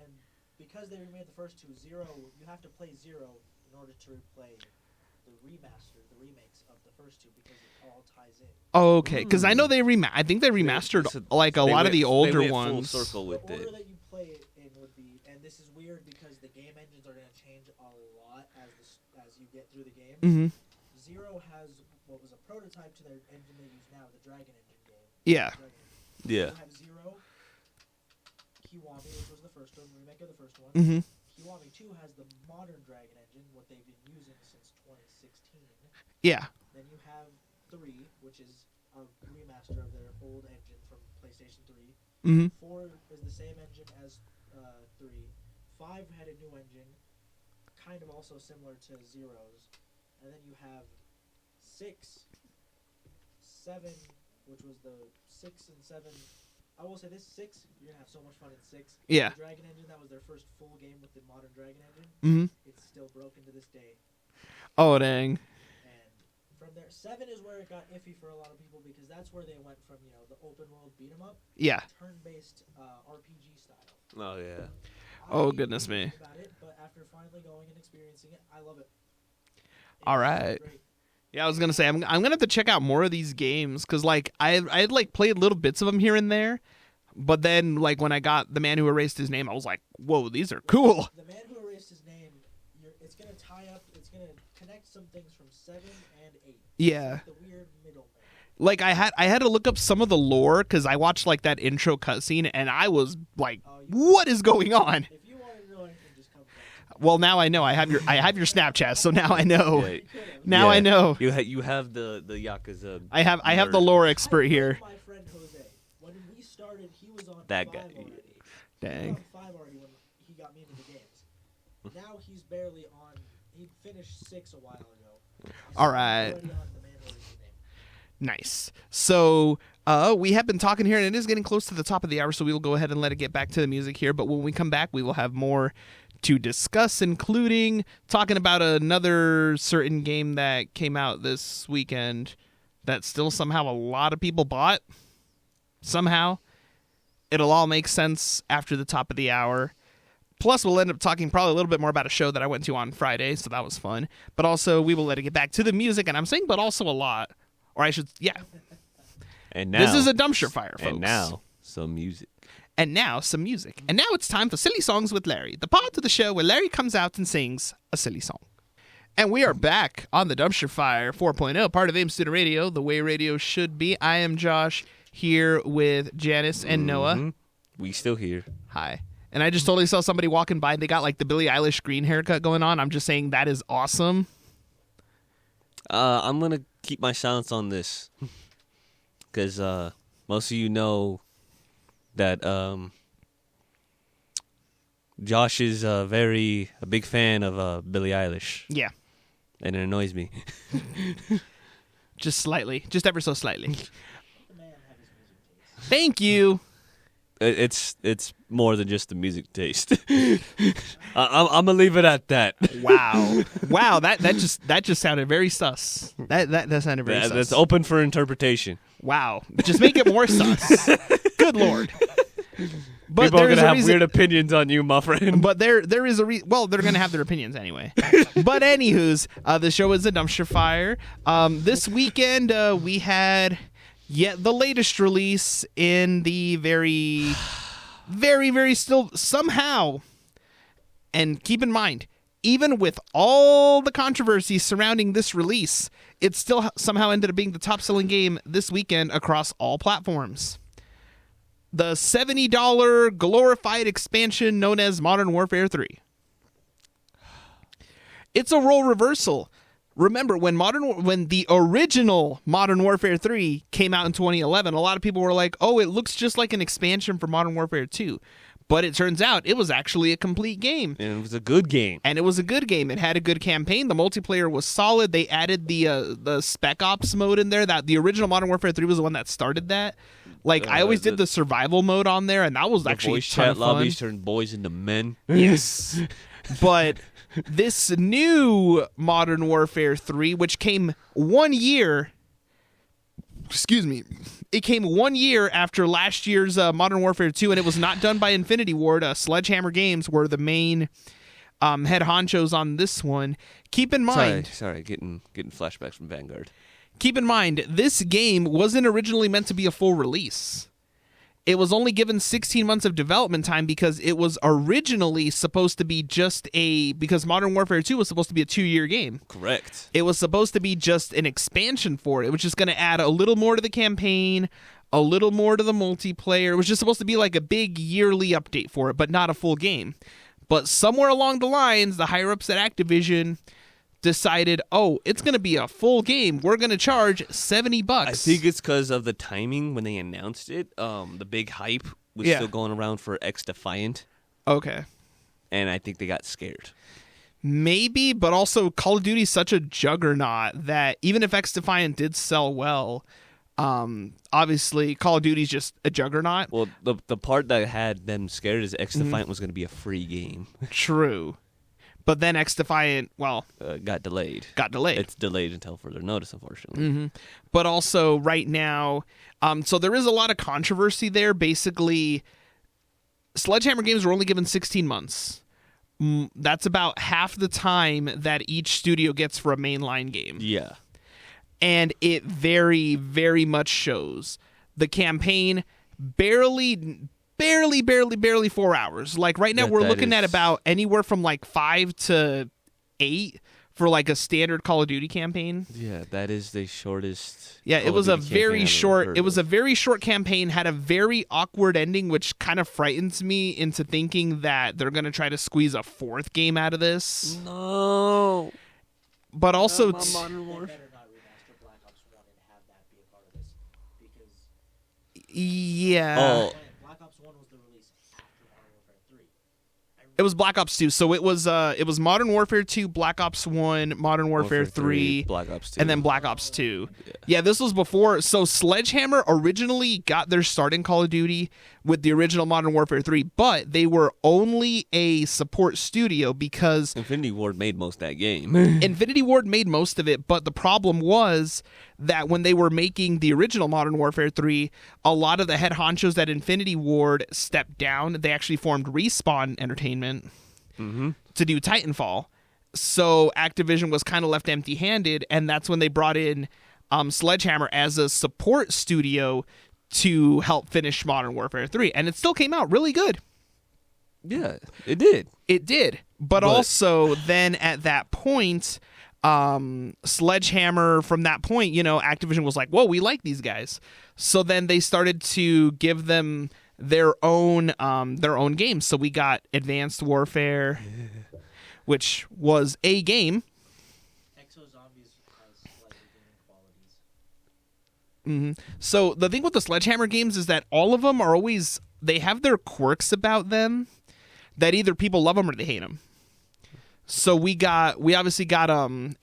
And because they remade the first 2, 0, you have to play 0 in order to replay the remakes of the first 2 because it all ties in. Okay, because I know I think they remastered like a lot of the older ones. Full circle with the order it. that you play it in would be, and this is weird because the game engines are going to change a lot as you get through the game. Mm-hmm. 0 has what was a prototype to their engine they use now, the Dragon Engine game. Yeah. Yeah. You have 0, Kiwami, which was the first one, remake of the first one. Mm-hmm. Kiwami 2 has the modern Dragon Engine, what they've been using since 2016. Yeah. Then you have 3, which is a remaster of their old engine from PlayStation 3. Mm-hmm. 4 is the same engine as 3. 5 had a new engine, kind of also similar to 0's. And then you have 6, 7, which was the 6 and 7. I will say this 6, you're going to have so much fun in 6. Yeah. The Dragon Engine, that was their first full game with the modern Dragon Engine. Mm-hmm. It's still broken to this day. Oh, dang. And from there, 7 is where it got iffy for a lot of people because that's where they went from, the open world beat 'em up, Yeah. turn-based RPG style. Oh, yeah. Oh, goodness me. About it, but after finally going and experiencing it, I love it. All right. Great. Yeah, I was gonna say I'm gonna have to check out more of these games because like I had like played little bits of them here and there, but then like when I got The Man Who Erased His Name, I was like, whoa, these are cool. The Man Who Erased His Name, it's gonna tie up, it's gonna connect some things from 7 and 8. Yeah. It's like the weird middleman. Like I had to look up some of the lore because I watched like that intro cutscene and I was like, what is going on? If you want to know anything, just come back. Well, now I know. I have your Snapchat, so now I know. Yeah. Now I know. You have the Yakuza. I have the lore expert here. My friend Jose, when we started, he was on That 5 guy. already. Dang. He was on 5 already when he got me into the games. Now he's barely on. He finished 6 a while ago. All right. Already on The Man Who Erased His Name. Nice. So we have been talking here, and it is getting close to the top of the hour, so we will go ahead and let it get back to the music here. But when we come back, we will have more to discuss, including talking about another certain game that came out this weekend that still somehow a lot of people bought. Somehow. It'll all make sense after the top of the hour. Plus, we'll end up talking probably a little bit more about a show that I went to on Friday, so that was fun. But also, we will let it get back to the music, and I'm saying but also a lot. Or I should, yeah. And now, this is a dumpster fire, folks. And now, some music. And now it's time for Silly Songs with Larry, the part of the show where Larry comes out and sings a silly song. And we are back on the Dumpster Fire 4.0, part of AIM Student Radio, the way radio should be. I am Josh, here with Janice and Noah. We still here. Hi. And I just totally saw somebody walking by, and they got like the Billie Eilish green haircut going on. I'm just saying that is awesome. I'm going to keep my silence on this. Because most of you know that Josh is a big fan of Billie Eilish. Yeah. And it annoys me. Just slightly. Just ever so slightly. Thank you. It's more than just the music taste. I'm gonna leave it at that. Wow. That just sounded very sus. That sounded very sus. That's open for interpretation. Wow. Just make it more sus. Good Lord. But people are gonna have weird opinions on you, my friend. But there is a well, they're gonna have their opinions anyway. But anywho's, the show is a dumpster fire. This weekend we had yet the latest release in the very, very, very still somehow. And keep in mind, even with all the controversy surrounding this release, it still somehow ended up being the top-selling game this weekend across all platforms. The $70 glorified expansion known as Modern Warfare 3. It's a role reversal. Remember, when the original Modern Warfare 3 came out in 2011, a lot of people were like, oh, it looks just like an expansion for Modern Warfare 2. But it turns out it was actually a complete game. And it was a good game. It had a good campaign. The multiplayer was solid. They added the Spec Ops mode in there. That the original Modern Warfare 3 was the one that started that. Like, I always did the survival mode on there, and that was actually a ton of fun. Lobbies turned boys into men. Yes. But this new Modern Warfare 3, which came 1 year... Excuse me. It came 1 year after last year's Modern Warfare 2, and it was not done by Infinity Ward. Sledgehammer Games were the main head honchos on this one. Keep in mind... Sorry, getting flashbacks from Vanguard. Keep in mind, this game wasn't originally meant to be a full release. It was only given 16 months of development time because it was originally supposed to be because Modern Warfare 2 was supposed to be a 2-year game. Correct. It was supposed to be just an expansion for it. It was just going to add a little more to the campaign, a little more to the multiplayer. It was just supposed to be like a big yearly update for it, but not a full game. But somewhere along the lines, the higher-ups at Activision decided, oh, it's going to be a full game. We're going to charge $70. I think it's because of the timing when they announced it. The big hype was still going around for X-Defiant. Okay. And I think they got scared. Maybe, but also Call of Duty is such a juggernaut that even if X-Defiant did sell well, obviously Call of Duty is just a juggernaut. Well, the part that had them scared is X-Defiant was going to be a free game. True. But then X-Defiant, got delayed. It's delayed until further notice, unfortunately. Mm-hmm. But also right now, so there is a lot of controversy there. Basically, Sledgehammer Games were only given 16 months. That's about half the time that each studio gets for a mainline game. Yeah. And it very, very much shows. The campaign barely 4 hours. Like right now we're looking at about anywhere from like 5 to 8 for like a standard Call of Duty campaign. Yeah, that is the shortest. Yeah, it was a very short. It was a very short campaign, had a very awkward ending, which kind of frightens me into thinking that they're going to try to squeeze a 4th game out of this. No. But also Modern Warfare. Yeah. Oh. Black Ops 1 was the release after Modern Warfare 3. It was Black Ops 2. So it was Modern Warfare 2, Black Ops 1, Modern Warfare 3, Black Ops 2. and then Black Ops 2. Yeah, this was before. So Sledgehammer originally got their start in Call of Duty with the original Modern Warfare 3, but they were only a support studio because Infinity Ward made most of that game. Infinity Ward made most of it, but the problem was that when they were making the original Modern Warfare 3, a lot of the head honchos at Infinity Ward stepped down. They actually formed Respawn Entertainment to do Titanfall. So Activision was kind of left empty-handed, and that's when they brought in Sledgehammer as a support studio to help finish Modern Warfare 3, and it still came out really good. Yeah, it did. It did. But also then at that point, Sledgehammer, from that point, Activision was like, whoa, we like these guys. So then they started to give them their own games. So we got Advanced Warfare, which was a game. Exo-Zombies has slightly gaming qualities. Mm-hmm. So the thing with the Sledgehammer games is that all of them are always, they have their quirks about them that either people love them or they hate them. So we obviously got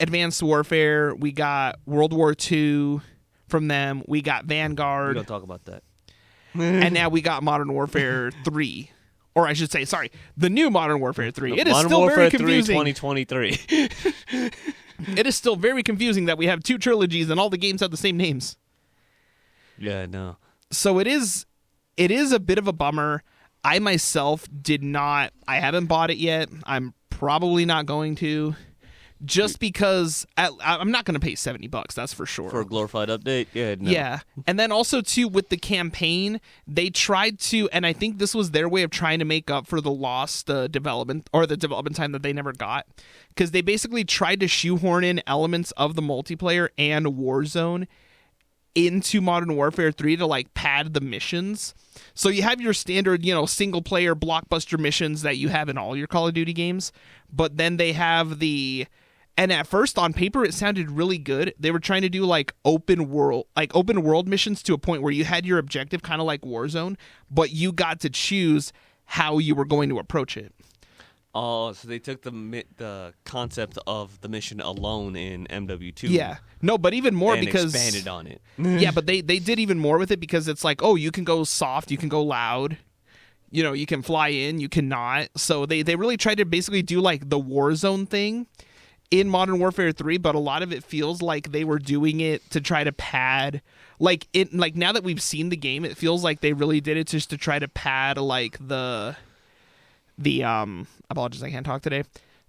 Advanced Warfare, we got World War II from them, we got Vanguard. We don't talk about that. And now we got Modern Warfare 3. Or I should say, sorry, the new Modern Warfare 3. It is Modern still Warfare very confusing. 2023. It is still very confusing that we have two trilogies and all the games have the same names. Yeah, no. So it is a bit of a bummer. I myself I haven't bought it yet. I'm probably not going to, just because I'm not going to pay $70. That's for sure. For a glorified update? Yeah, no. Yeah. And then also, too, with the campaign, they tried to, and I think this was their way of trying to make up for the lost development, or the development time that they never got, because they basically tried to shoehorn in elements of the multiplayer and Warzone into Modern Warfare 3 to like pad the missions. So you have your standard, single player blockbuster missions that you have in all your Call of Duty games, but then they have and at first on paper it sounded really good. They were trying to do like open world missions to a point where you had your objective kind of like Warzone, but you got to choose how you were going to approach it. Oh, so they took the concept of the mission alone in MW2. Yeah. No, but even more and because expanded on it. Yeah, but they did even more with it, because it's like, oh, you can go soft, you can go loud. You can fly in, you cannot. So they really tried to basically do like the Warzone thing in Modern Warfare 3, but a lot of it feels like they were doing it to try to pad now that we've seen the game, it feels like they really did it just to try to pad like the apologies, I can't talk today.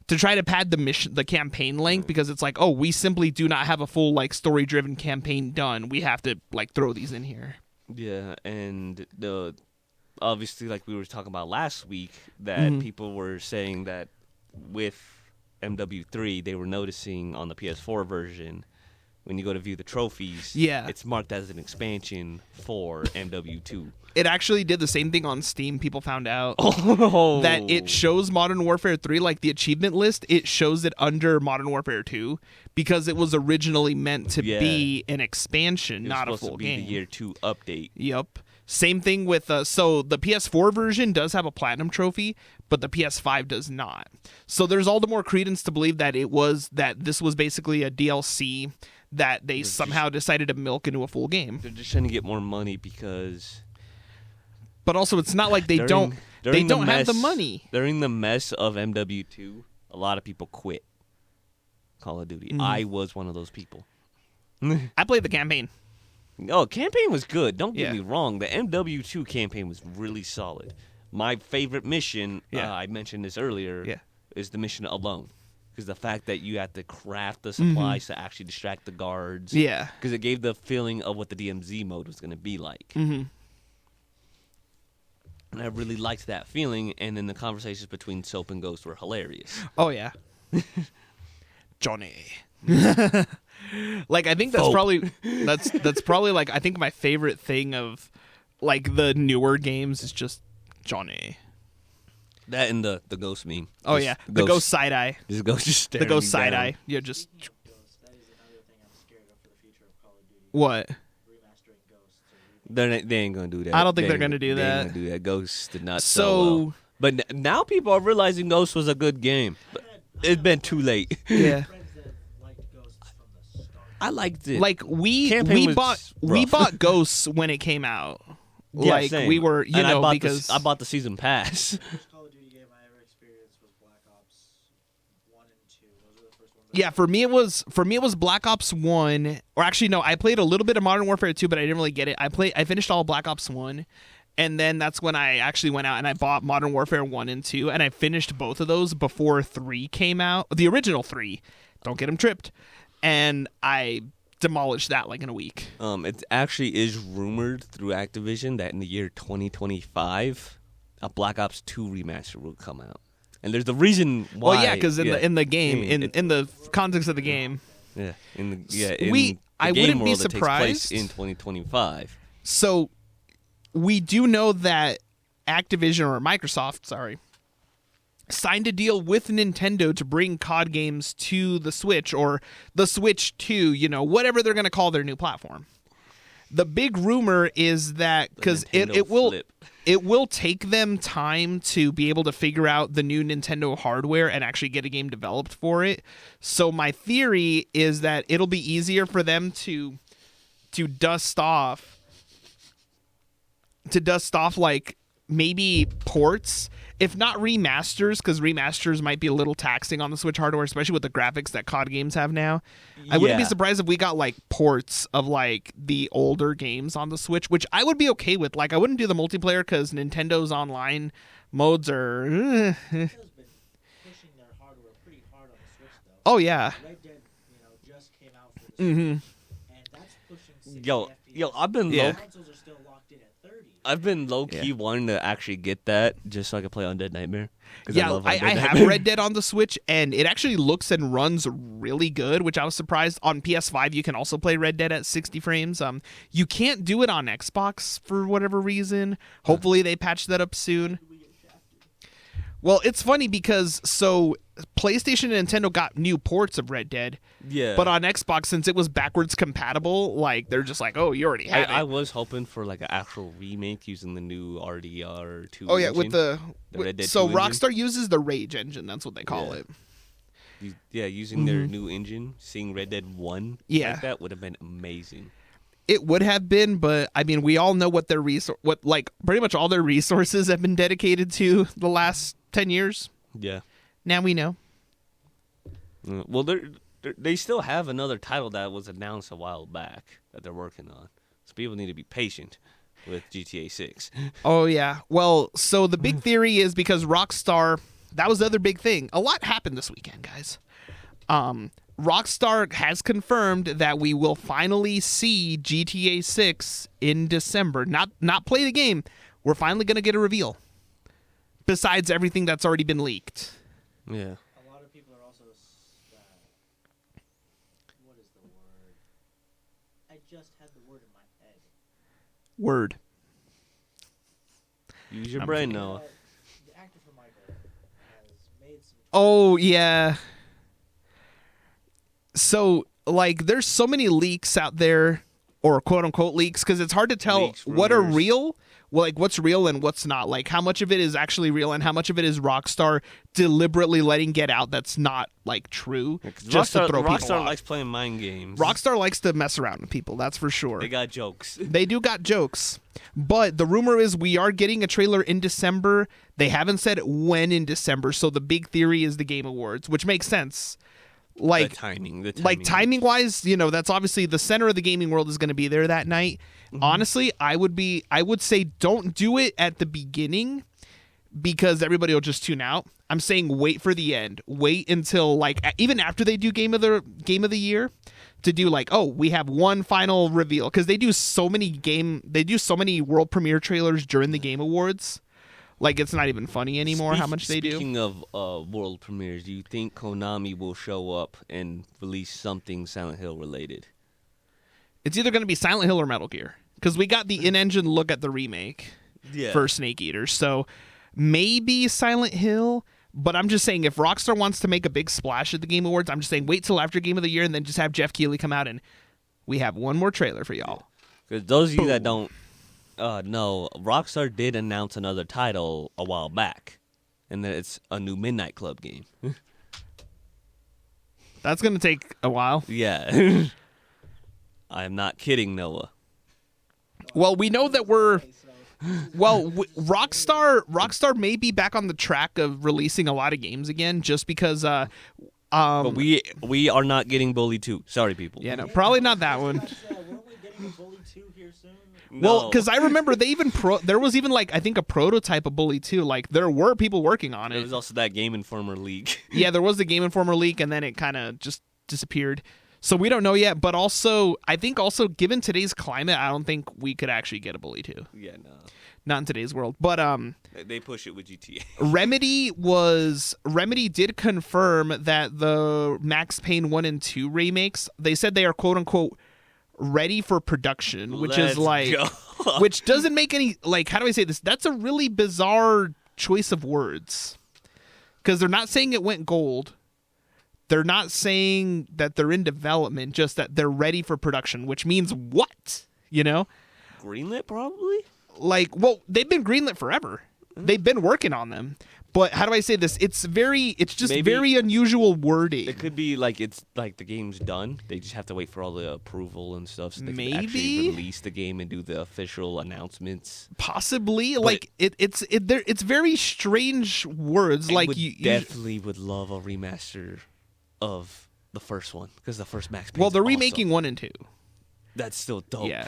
To try to pad the campaign length, because it's like, oh, we simply do not have a full like story-driven campaign done. We have to like throw these in here. Yeah, and obviously, like we were talking about last week, that people were saying that with MW3, they were noticing on the PS4 version, when you go to view the trophies, it's marked as an expansion for MW2. It actually did the same thing on Steam. People found out that it shows Modern Warfare 3, like the achievement list, it shows it under Modern Warfare 2 because it was originally meant to be an expansion, not a full game. It was supposed to be the Year 2 update. Yep. Same thing with, so the PS4 version does have a Platinum trophy, but the PS5 does not. So there's all the more credence to believe that this was basically a DLC that they somehow decided to milk into a full game. They're just trying to get more money because... But also, it's not like they don't have the money. During the mess of MW2, a lot of people quit Call of Duty. I was one of those people. I played the campaign. Oh, campaign was good. Don't get me wrong. The MW2 campaign was really solid. My favorite mission, I mentioned this earlier, is the mission alone. Because the fact that you have to craft the supplies to actually distract the guards. Yeah. Because it gave the feeling of what the DMZ mode was going to be like. Mm-hmm. And I really liked that feeling, and then the conversations between Soap and Ghost were hilarious. Oh, yeah. Johnny. Like, I think that's probably like, I think my favorite thing of like the newer games is just Johnny. That and the Ghost meme. Oh, yeah. The Ghost side eye. The Ghost just staring. The Ghost side down. eye. Yeah, just. That is another thing I'm scared of for the future of Call of Duty. What? Remastering Ghosts. They ain't gonna do that. I don't think they're gonna do that. They ain't gonna do that. Ghost did not sell well. But now people are realizing Ghost was a good game. But it's been too late. Yeah. I liked it. Like we bought Ghosts when it came out. Yeah, like same. we were, because I bought the season pass. The first Call of Duty game I ever experienced was Black Ops 1 and 2. Those were the first ones. Yeah, for me it was Black Ops 1, or actually no, I played a little bit of Modern Warfare 2, but I didn't really get it. I finished all Black Ops 1, and then that's when I actually went out and I bought Modern Warfare 1 and 2, and I finished both of those before 3 came out. The original 3. Don't get them tripped. And I demolish that like in a week. It actually is rumored through Activision that in the year 2025, a Black Ops 2 remaster will come out. And there's the reason why. Well, yeah, because in the game, in the context of the game. Yeah, I wouldn't be surprised in 2025. So we do know that Activision or Microsoft, signed a deal with Nintendo to bring COD games to the Switch or the Switch 2, whatever they're going to call their new platform. The big rumor is that because it will take them time to be able to figure out the new Nintendo hardware and actually get a game developed for it. So my theory is that it'll be easier for them to dust off like maybe ports, if not remasters, because remasters might be a little taxing on the Switch hardware, especially with the graphics that COD games have now. Yeah. I wouldn't be surprised if we got like ports of like the older games on the Switch, which I would be okay with. Like I wouldn't do the multiplayer because Nintendo's online modes are. Nintendo's been pushing their hardware pretty hard on the Switch, though. Oh yeah. Red Dead, just came out for the Switch, and that's pushing 60 FPS. I've been consoles are still locked in at 30. I've been low-key wanting to actually get that just so I can play Undead Nightmare. Yeah, I have Red Dead on the Switch, and it actually looks and runs really good, which I was surprised. On PS5, you can also play Red Dead at 60 frames. You can't do it on Xbox for whatever reason. Hopefully they patch that up soon. Well, it's funny because PlayStation and Nintendo got new ports of Red Dead. Yeah. But on Xbox, since it was backwards compatible, like they're just like, oh, you already have it. I was hoping for like an actual remake using the new RDR2. Oh yeah, engine, with the Red Dead 2 Rockstar engine. uses the Rage engine. That's what they call it. Using their new engine, seeing Red Dead 1 like that would have been amazing. It would have been, but I mean, we all know what their pretty much all their resources have been dedicated to the last 10 years. Yeah. Now we know. Well, they still have another title that was announced a while back that they're working on. So people need to be patient with GTA 6. Oh, yeah. Well, so the big theory is because Rockstar, that was the other big thing. A lot happened this weekend, guys. Rockstar has confirmed that we will finally see GTA 6 in December. Not play the game. We're finally going to get a reveal. Besides everything that's already been leaked. Yeah. A lot of people are also, what is the word? I just had the word in my head. Word. Use your brain, Noah. The actor for Michael has made some... Oh, yeah. So, like, there's so many leaks out there, or quote-unquote leaks, because it's hard to tell leaks, what are rumors. real, like what's real and what's not. Like, how much of it is actually real and how much of it is Rockstar deliberately letting get out that's not, like, true, just to throw people off. Rockstar likes playing mind games. Rockstar likes to mess around with people, that's for sure. They got jokes. They do got jokes. But the rumor is we are getting a trailer in December. They haven't said when in December, so the big theory is the Game Awards, which makes sense. Like the timing. Like timing wise, that's obviously the center of the gaming world is going to be there that night. Mm-hmm. Honestly, I would say don't do it at the beginning because everybody will just tune out. I'm saying wait for the end. Wait until like even after they do game of the year to do like, oh, we have one final reveal because they do so many world premiere trailers during the Game Awards. Like, it's not even funny anymore how much they do. Speaking of world premieres, do you think Konami will show up and release something Silent Hill related? It's either going to be Silent Hill or Metal Gear. Because we got the in-engine look at the remake for Snake Eater. So, maybe Silent Hill. But I'm just saying, if Rockstar wants to make a big splash at the Game Awards, I'm just saying wait till after Game of the Year and then just have Jeff Keighley come out and we have one more trailer for y'all. Because those of you that don't no, Rockstar did announce another title a while back, and that it's a new Midnight Club game. That's going to take a while. Yeah. I am not kidding, Noah. Well, we know that Rockstar may be back on the track of releasing a lot of games again just because but we are not getting Bully 2. Sorry, people. Yeah, no, probably not that one. Weren't we getting Bully 2 here soon? No. Well, because I remember there was even like I think a prototype of Bully 2. Like there were people working on it. There was also that Game Informer leak. Yeah, there was the Game Informer leak, and then it kind of just disappeared. So we don't know yet, but also I think also given today's climate, I don't think we could actually get a Bully 2. Yeah, no. Not in today's world. But they push it with GTA. Remedy did confirm that the Max Payne 1 and 2 remakes, they said they are quote unquote ready for production, which is like which doesn't make any, like, how do I say this? That's a really bizarre choice of words. Cuz they're not saying it went gold. They're not saying that they're in development, just that they're ready for production, which means what? You know? Greenlit, probably? Like, well, they've been greenlit forever. They've been working on them. But how do I say this? It's just maybe very unusual wording. It could be like it's like the game's done. They just have to wait for all the approval and stuff so they can actually release the game and do the official announcements. Possibly. But like it's very strange words. Like you definitely would love a remaster of the first one, because the first Max Payne. Well, they're remaking 1 and 2. That's still dope. Yeah.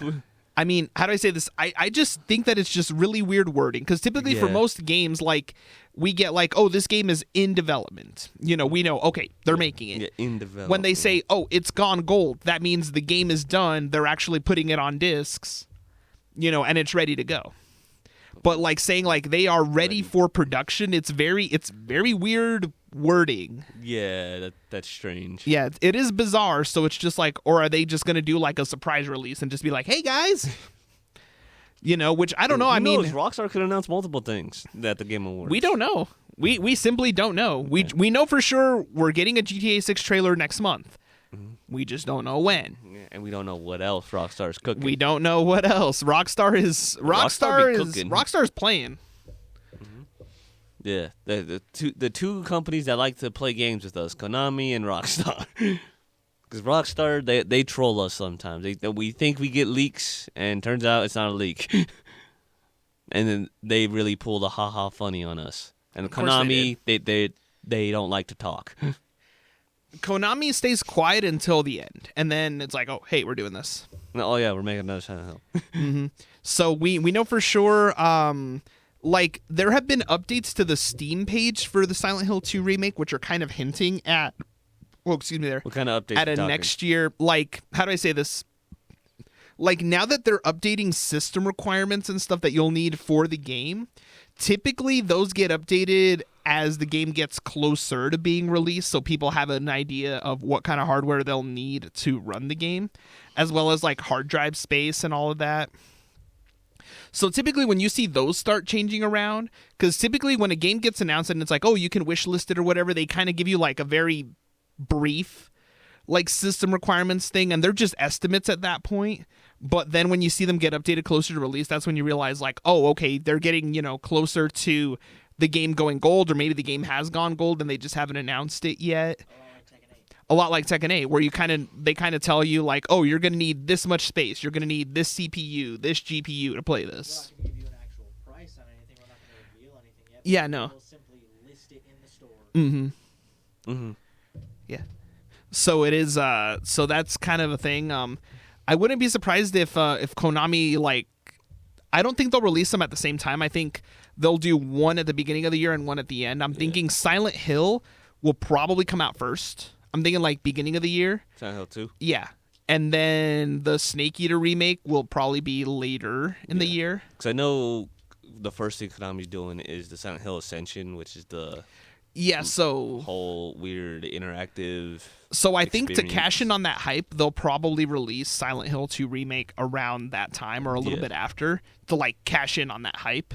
I mean, how do I say this? I just think that it's just really weird wording, because typically for most games, like, we get like, oh, this game is in development. You know, we know, okay, they're making it. Yeah, in development. When they say, oh, it's gone gold, that means the game is done. They're actually putting it on discs, you know, and it's ready to go. But like saying like they are ready for production, it's very weird wording. Yeah, that's strange. Yeah, it is bizarre. So it's just like, or are they just going to do like a surprise release and just be like, hey guys, you know, which I don't know. I mean, Rockstar could announce multiple things at the Game Awards. We don't know. We simply don't know. We know for sure we're getting a GTA 6 trailer next month. Mm-hmm. We just don't know when. Yeah, and we don't know what else Rockstar's cooking. We don't know what else. Rockstar is playing. Yeah, the two companies that like to play games with us, Konami and Rockstar. Because Rockstar, they troll us sometimes. We think we get leaks, and turns out it's not a leak. And then they really pull the ha-ha funny on us. And Konami, they don't like to talk. Konami stays quiet until the end, and then it's like, oh, hey, we're doing this. Oh, yeah, we're making another Silent Hill. Mm-hmm. So we know for sure... like, there have been updates to the Steam page for the Silent Hill 2 remake, which are kind of hinting at, well, excuse me there. What kind of updates? At a next year, like, how do I say this? Like, now that they're updating system requirements and stuff that you'll need for the game, typically those get updated as the game gets closer to being released, so people have an idea of what kind of hardware they'll need to run the game, as well as, like, hard drive space and all of that. So typically when you see those start changing around, because typically when a game gets announced and it's like, oh, you can wishlist it or whatever, they kind of give you like a very brief like system requirements thing, and they're just estimates at that point. But then when you see them get updated closer to release, that's when you realize like, oh, okay, they're getting, you know, closer to the game going gold, or maybe the game has gone gold and they just haven't announced it yet. A lot like Tekken 8, where they kind of tell you like, oh, you're going to need this much space, you're going to need this CPU, this GPU to play this. We're not going to give you an actual price on anything. We're not going to reveal anything yet. Yeah, no. We'll simply list it in the store. Mm-hmm. Mm-hmm. Yeah. So it is. So that's kind of a thing. I wouldn't be surprised if Konami, like, I don't think they'll release them at the same time. I think they'll do one at the beginning of the year and one at the end. I'm thinking Silent Hill will probably come out first. I'm thinking like beginning of the year. Silent Hill 2? Yeah. And then the Snake Eater remake will probably be later in the year. Because I know the first thing Konami's doing is the Silent Hill Ascension, which is the whole weird interactive So I think to cash in on that hype, they'll probably release Silent Hill 2 remake around that time or a little bit after to like cash in on that hype.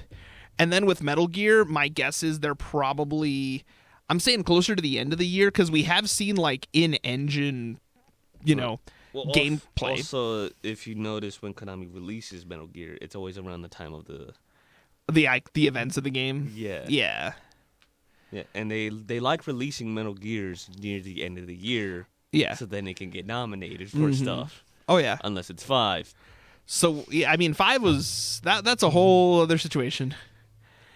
And then with Metal Gear, my guess is they're probably... I'm saying closer to the end of the year, because we have seen like in-engine, gameplay. Also, if you notice when Konami releases Metal Gear, it's always around the time of the events of the game. Yeah, and they like releasing Metal Gears near the end of the year. Yeah, so then they can get nominated for stuff. Oh yeah, unless it's 5. So yeah, I mean 5 was that's a whole other situation.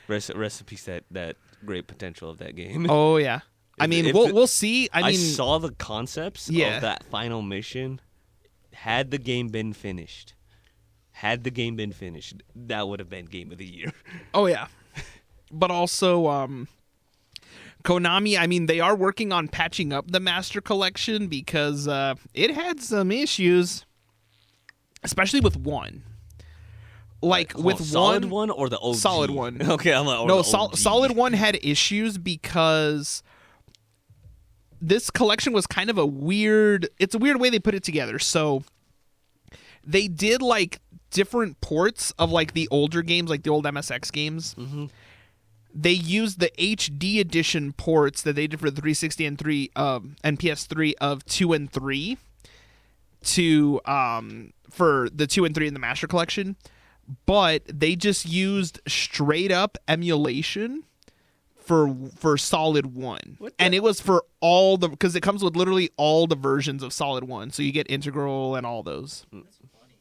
Recipes that great potential of that game. Oh yeah, I mean we'll see. I saw the concepts of that final mission. Had the game been finished, that would have been Game of the Year. Oh yeah, but also Konami, I mean, they are working on patching up the Master Collection because it had some issues, especially with one. Like with Solid one or the OG? Solid one. Okay, I'm like, no, Solid one had issues because this collection was kind of a weird. It's a weird way they put it together. So they did like different ports of like the older games, like the old MSX games. Mm-hmm. They used the HD edition ports that they did for the 360 and and PS3 of 2 and 3 to for the 2 and 3 in the Master Collection. But they just used straight up emulation for Solid 1. And it was for all the, because it comes with literally all the versions of Solid 1. So you get Integral and all those. That's funny.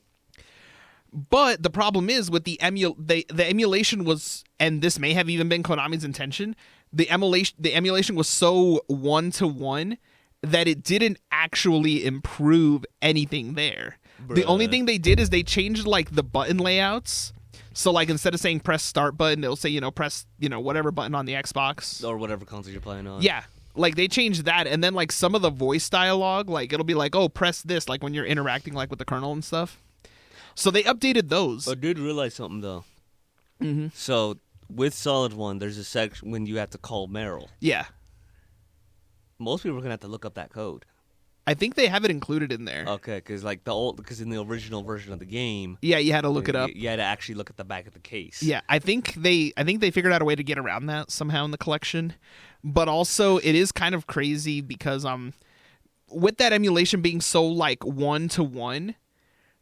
But the problem is with the emulation was, and this may have even been Konami's intention, the emulation was so 1-to-1 that it didn't actually improve anything there. Bruh. The only thing they did is they changed like the button layouts. So like instead of saying press start button, they'll say, press, whatever button on the Xbox. Or whatever console you're playing on. Yeah. Like they changed that, and then like some of the voice dialogue, like it'll be like, oh, press this, like when you're interacting like with the kernel and stuff. So they updated those. I did realize something though. Mm-hmm. So with Solid 1, there's a section when you have to call Meryl. Yeah. Most people are gonna have to look up that code. I think they have it included in there. Okay, because in the original version of the game, yeah, you had to look it up. You had to actually look at the back of the case. Yeah, I think they figured out a way to get around that somehow in the collection. But also, it is kind of crazy because with that emulation being so like 1-to-1,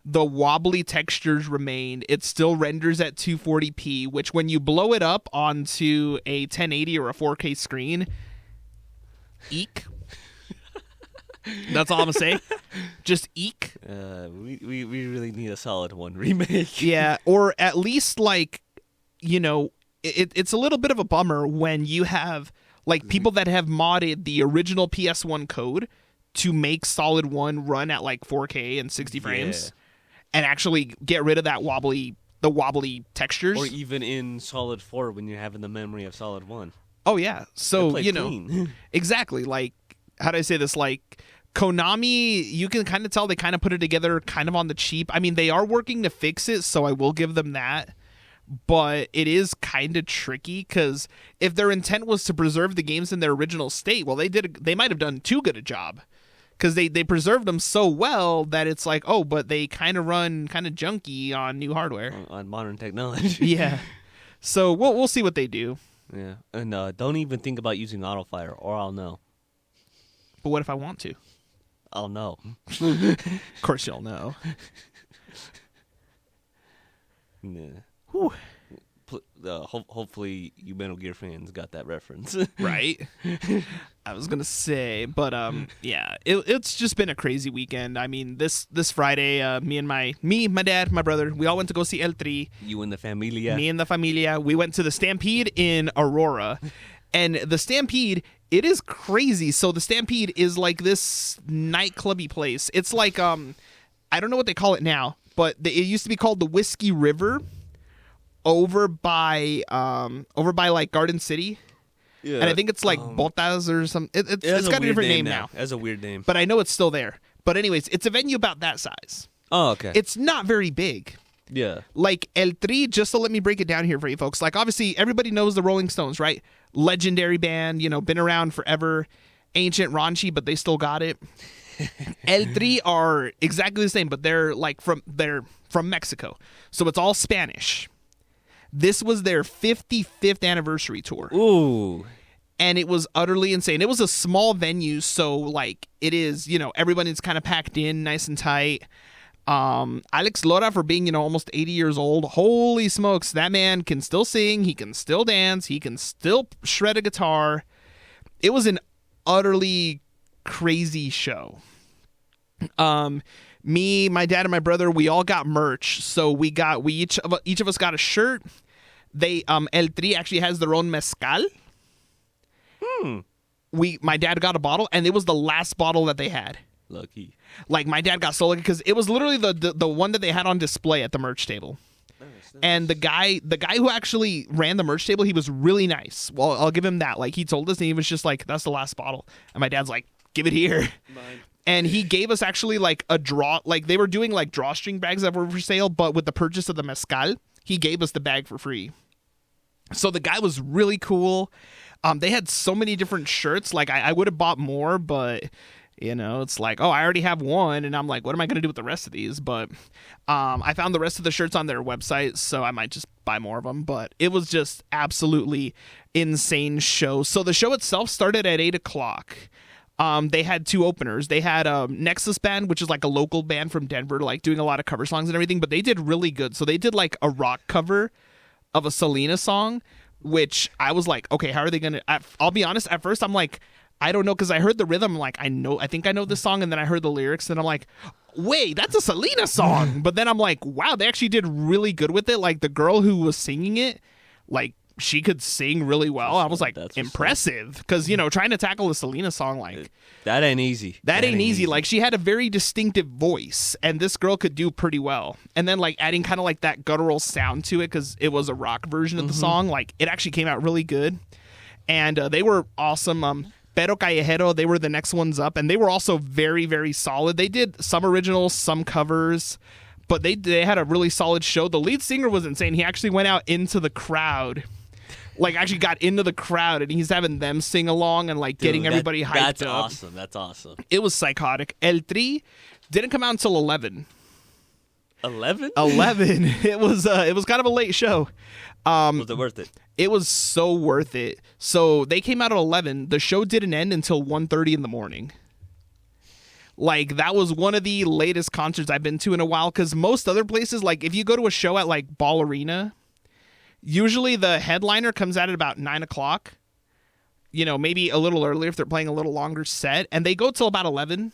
the wobbly textures remained. It still renders at 240p, which when you blow it up onto a 1080 or a 4K screen, eek. That's all I'm gonna say. Just eek. We really need a Solid 1 remake. Yeah, or at least like, it's a little bit of a bummer when you have like people that have modded the original PS1 code to make Solid 1 run at like 4K and 60 frames, and actually get rid of the wobbly textures. Or even in Solid 4 when you're having the memory of Solid 1. Oh yeah, so clean. Exactly. Like, how do I say this? Like, Konami, you can kind of tell they kind of put it together kind of on the cheap. I mean, they are working to fix it, so I will give them that. But it is kind of tricky because if their intent was to preserve the games in their original state, well, they might have done too good a job because they preserved them so well that it's like, oh, but they kind of run kind of junky on new hardware. On modern technology. Yeah. So we'll see what they do. Yeah. And don't even think about using AutoFire or I'll know. But what if I want to? I'll know. Of course you'll know. Yeah. Whew. Hopefully you Metal Gear fans got that reference. Right? I was going to say, but yeah, it's just been a crazy weekend. I mean, this Friday, me, my dad, my brother, we all went to go see El Tri. You and the familia. Me and the familia. We went to the Stampede in Aurora. And the Stampede, it is crazy. So the Stampede is like this nightclubby place. It's like, I don't know what they call it now, but it used to be called the Whiskey River over by like Garden City. Yeah. And I think it's like Botas or something. It's got a different name now. It has a weird name. But I know it's still there. But anyways, it's a venue about that size. Oh, okay. It's not very big. Yeah. Like El Tri, just to let me break it down here for you folks. Like obviously everybody knows the Rolling Stones, right? Legendary band, been around forever, ancient, raunchy, but they still got it. El Tri are exactly the same, but they're from Mexico. So it's all Spanish. This was their 55th anniversary tour. Ooh. And it was utterly insane. It was a small venue, so like it is, everybody's kind of packed in nice and tight. Alex Lora, for being, almost 80 years old, holy smokes, that man can still sing, he can still dance, he can still shred a guitar. It was an utterly crazy show. Me, my dad, and my brother, we all got merch. So each of us got a shirt. El Tri actually has their own mezcal. My dad got a bottle, and it was the last bottle that they had. Lucky. Like, my dad got so lucky because it was literally the one that they had on display at the merch table. And the guy who actually ran the merch table, he was really nice. Well, I'll give him that. Like, he told us, and he was just like, "That's the last bottle." And my dad's like, "Give it here." Mine. And he gave us actually like a draw, like they were doing like drawstring bags that were for sale, but with the purchase of the mezcal, he gave us the bag for free. So the guy was really cool. They had so many different shirts. Like I would have bought more, but you know, it's like, oh, I already have one, and I'm like, what am I going to do with the rest of these? But I found the rest of the shirts on their website, so I might just buy more of them. But it was just absolutely insane show. So the show itself started at 8:00. They had two openers. They had Nexus Band, which is like a local band from Denver, like doing a lot of cover songs and everything, but they did really good. So they did like a rock cover of a Selena song, which I was like, okay, how are they going to... I'll be honest, at first I'm like, I don't know, because I heard the rhythm, like, I think I know this song, and then I heard the lyrics, and I'm like, wait, that's a Selena song. But then I'm like, wow, they actually did really good with it. Like, the girl who was singing it, like, she could sing really well. I was like, that's impressive. Because, you know, trying to tackle a Selena song, like... That ain't easy. That ain't easy. Like, she had a very distinctive voice, and this girl could do pretty well. And then, like, adding kind of like that guttural sound to it, because it was a rock version of the song, like, it actually came out really good. And they were awesome. Pero Callejero, they were the next ones up, and they were also very, very solid. They did some originals, some covers, but they had a really solid show. The lead singer was insane. He actually went out into the crowd, like actually got into the crowd, and he's having them sing along and like getting everybody hyped that's up. Awesome. That's awesome. It was psychotic. El Tri didn't come out until 11. 11? 11. It was kind of a late show. Was it worth it? It was so worth it. So they came out at 11. The show didn't end until 1:30 in the morning. Like, that was one of the latest concerts I've been to in a while, because most other places, like if you go to a show at like Ball Arena, usually the headliner comes out at about 9:00. You know, maybe a little earlier if they're playing a little longer set, and they go till about 11.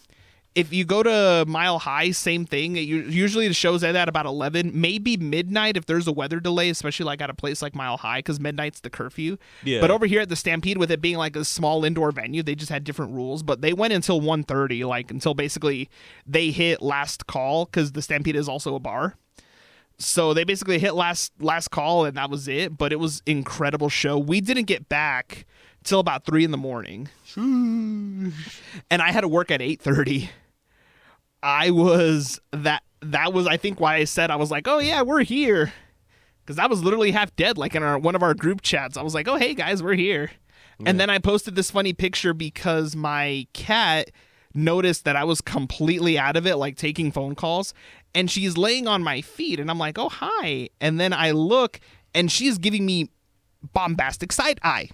If you go to Mile High, same thing. Usually the show's end at about 11, maybe midnight if there's a weather delay, especially like at a place like Mile High, because midnight's the curfew. Yeah. But over here at the Stampede, with it being like a small indoor venue, they just had different rules. But they went until 1:30, like until basically they hit last call, because the Stampede is also a bar. So they basically hit last call, and that was it. But it was incredible show. We didn't get back till about 3 in the morning, and I had to work at 8:30. That was I think why I said, I was like, oh yeah, we're here, because I was literally half dead. Like in one of our group chats, I was like, oh hey guys, we're here. Yeah. And then I posted this funny picture because my cat noticed that I was completely out of it, like taking phone calls, and she's laying on my feet, and I'm like, oh hi. And then I look, and she's giving me bombastic side eye.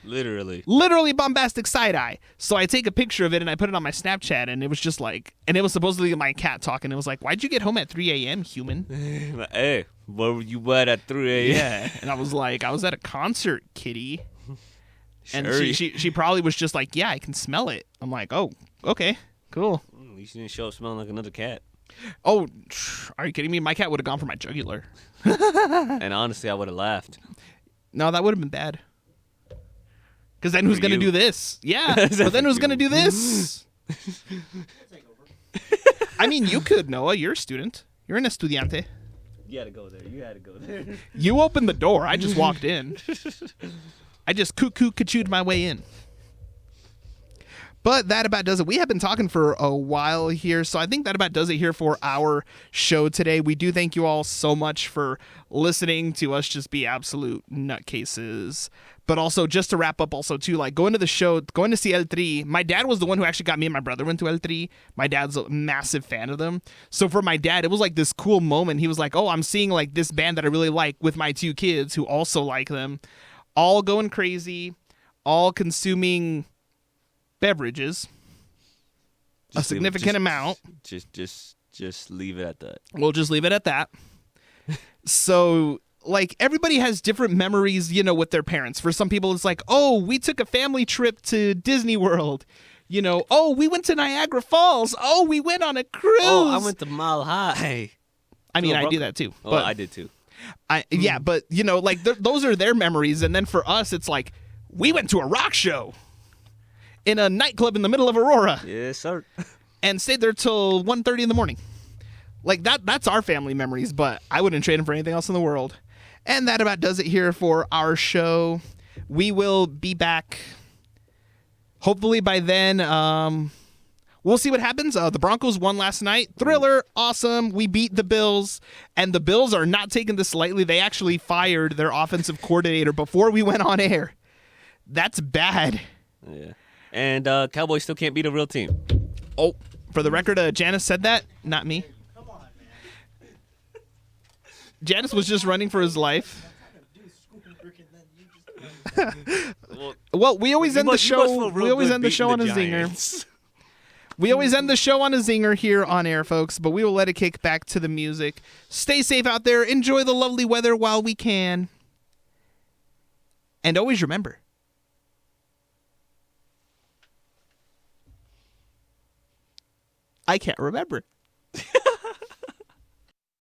Literally bombastic side eye. So I take a picture of it and I put it on my Snapchat, and it was just like, and it was supposedly my cat talking. It was like, why'd you get home at 3 a.m., human? Hey, where were you at 3 a.m.? Yeah. And I was like, I was at a concert, kitty. Sure. And she probably was just like, yeah, I can smell it. I'm like, oh, okay, cool. At least you didn't show up smelling like another cat. Oh, are you kidding me? My cat would have gone for my jugular. And honestly, I would have laughed. No, that would have been bad. Because then who's going to do this? Yeah, but then who's going to do this? I mean, you could, Noah. You're a student. You're an estudiante. You had to go there. You opened the door. I just walked in. I just cuckoo-cachooed my way in. But that about does it. We have been talking for a while here, so I think that about does it here for our show today. We do thank you all so much for listening to us just be absolute nutcases. But also, just to wrap up also, too, like, going to the show, going to see El Tri, my dad was the one who actually got me and my brother went to El Tri. My dad's a massive fan of them. So for my dad, it was like this cool moment. He was like, oh, I'm seeing, like, this band that I really like with my two kids who also like them. All going crazy, all consuming beverages, a significant amount. Just leave it at that. We'll just leave it at that. So, like, everybody has different memories, you know, with their parents. For some people, it's like, oh, we took a family trip to Disney World. You know, oh, we went to Niagara Falls. Oh, we went on a cruise. Oh, I went to Mile High. I mean, I do that too. Oh, I did too. Yeah, but, you know, like, those are their memories. And then for us, it's like, we went to a rock show in a nightclub in the middle of Aurora. Yes, sir. And stayed there till 1:30 in the morning. Like that's our family memories, but I wouldn't trade them for anything else in the world. And that about does it here for our show. We will be back hopefully by then. We'll see what happens. The Broncos won last night. Thriller, awesome. We beat the Bills, and the Bills are not taking this lightly. They actually fired their offensive coordinator before we went on air. That's bad. Yeah. And Cowboys still can't beat a real team. Oh, for the record, Janice said that, not me. Come on, man. Janice was just running for his life. Well, we always end the show. We always end the show on a zinger. We always end the show on a zinger here on air, folks, but we will let it kick back to the music. Stay safe out there. Enjoy the lovely weather while we can. And always remember, I can't remember.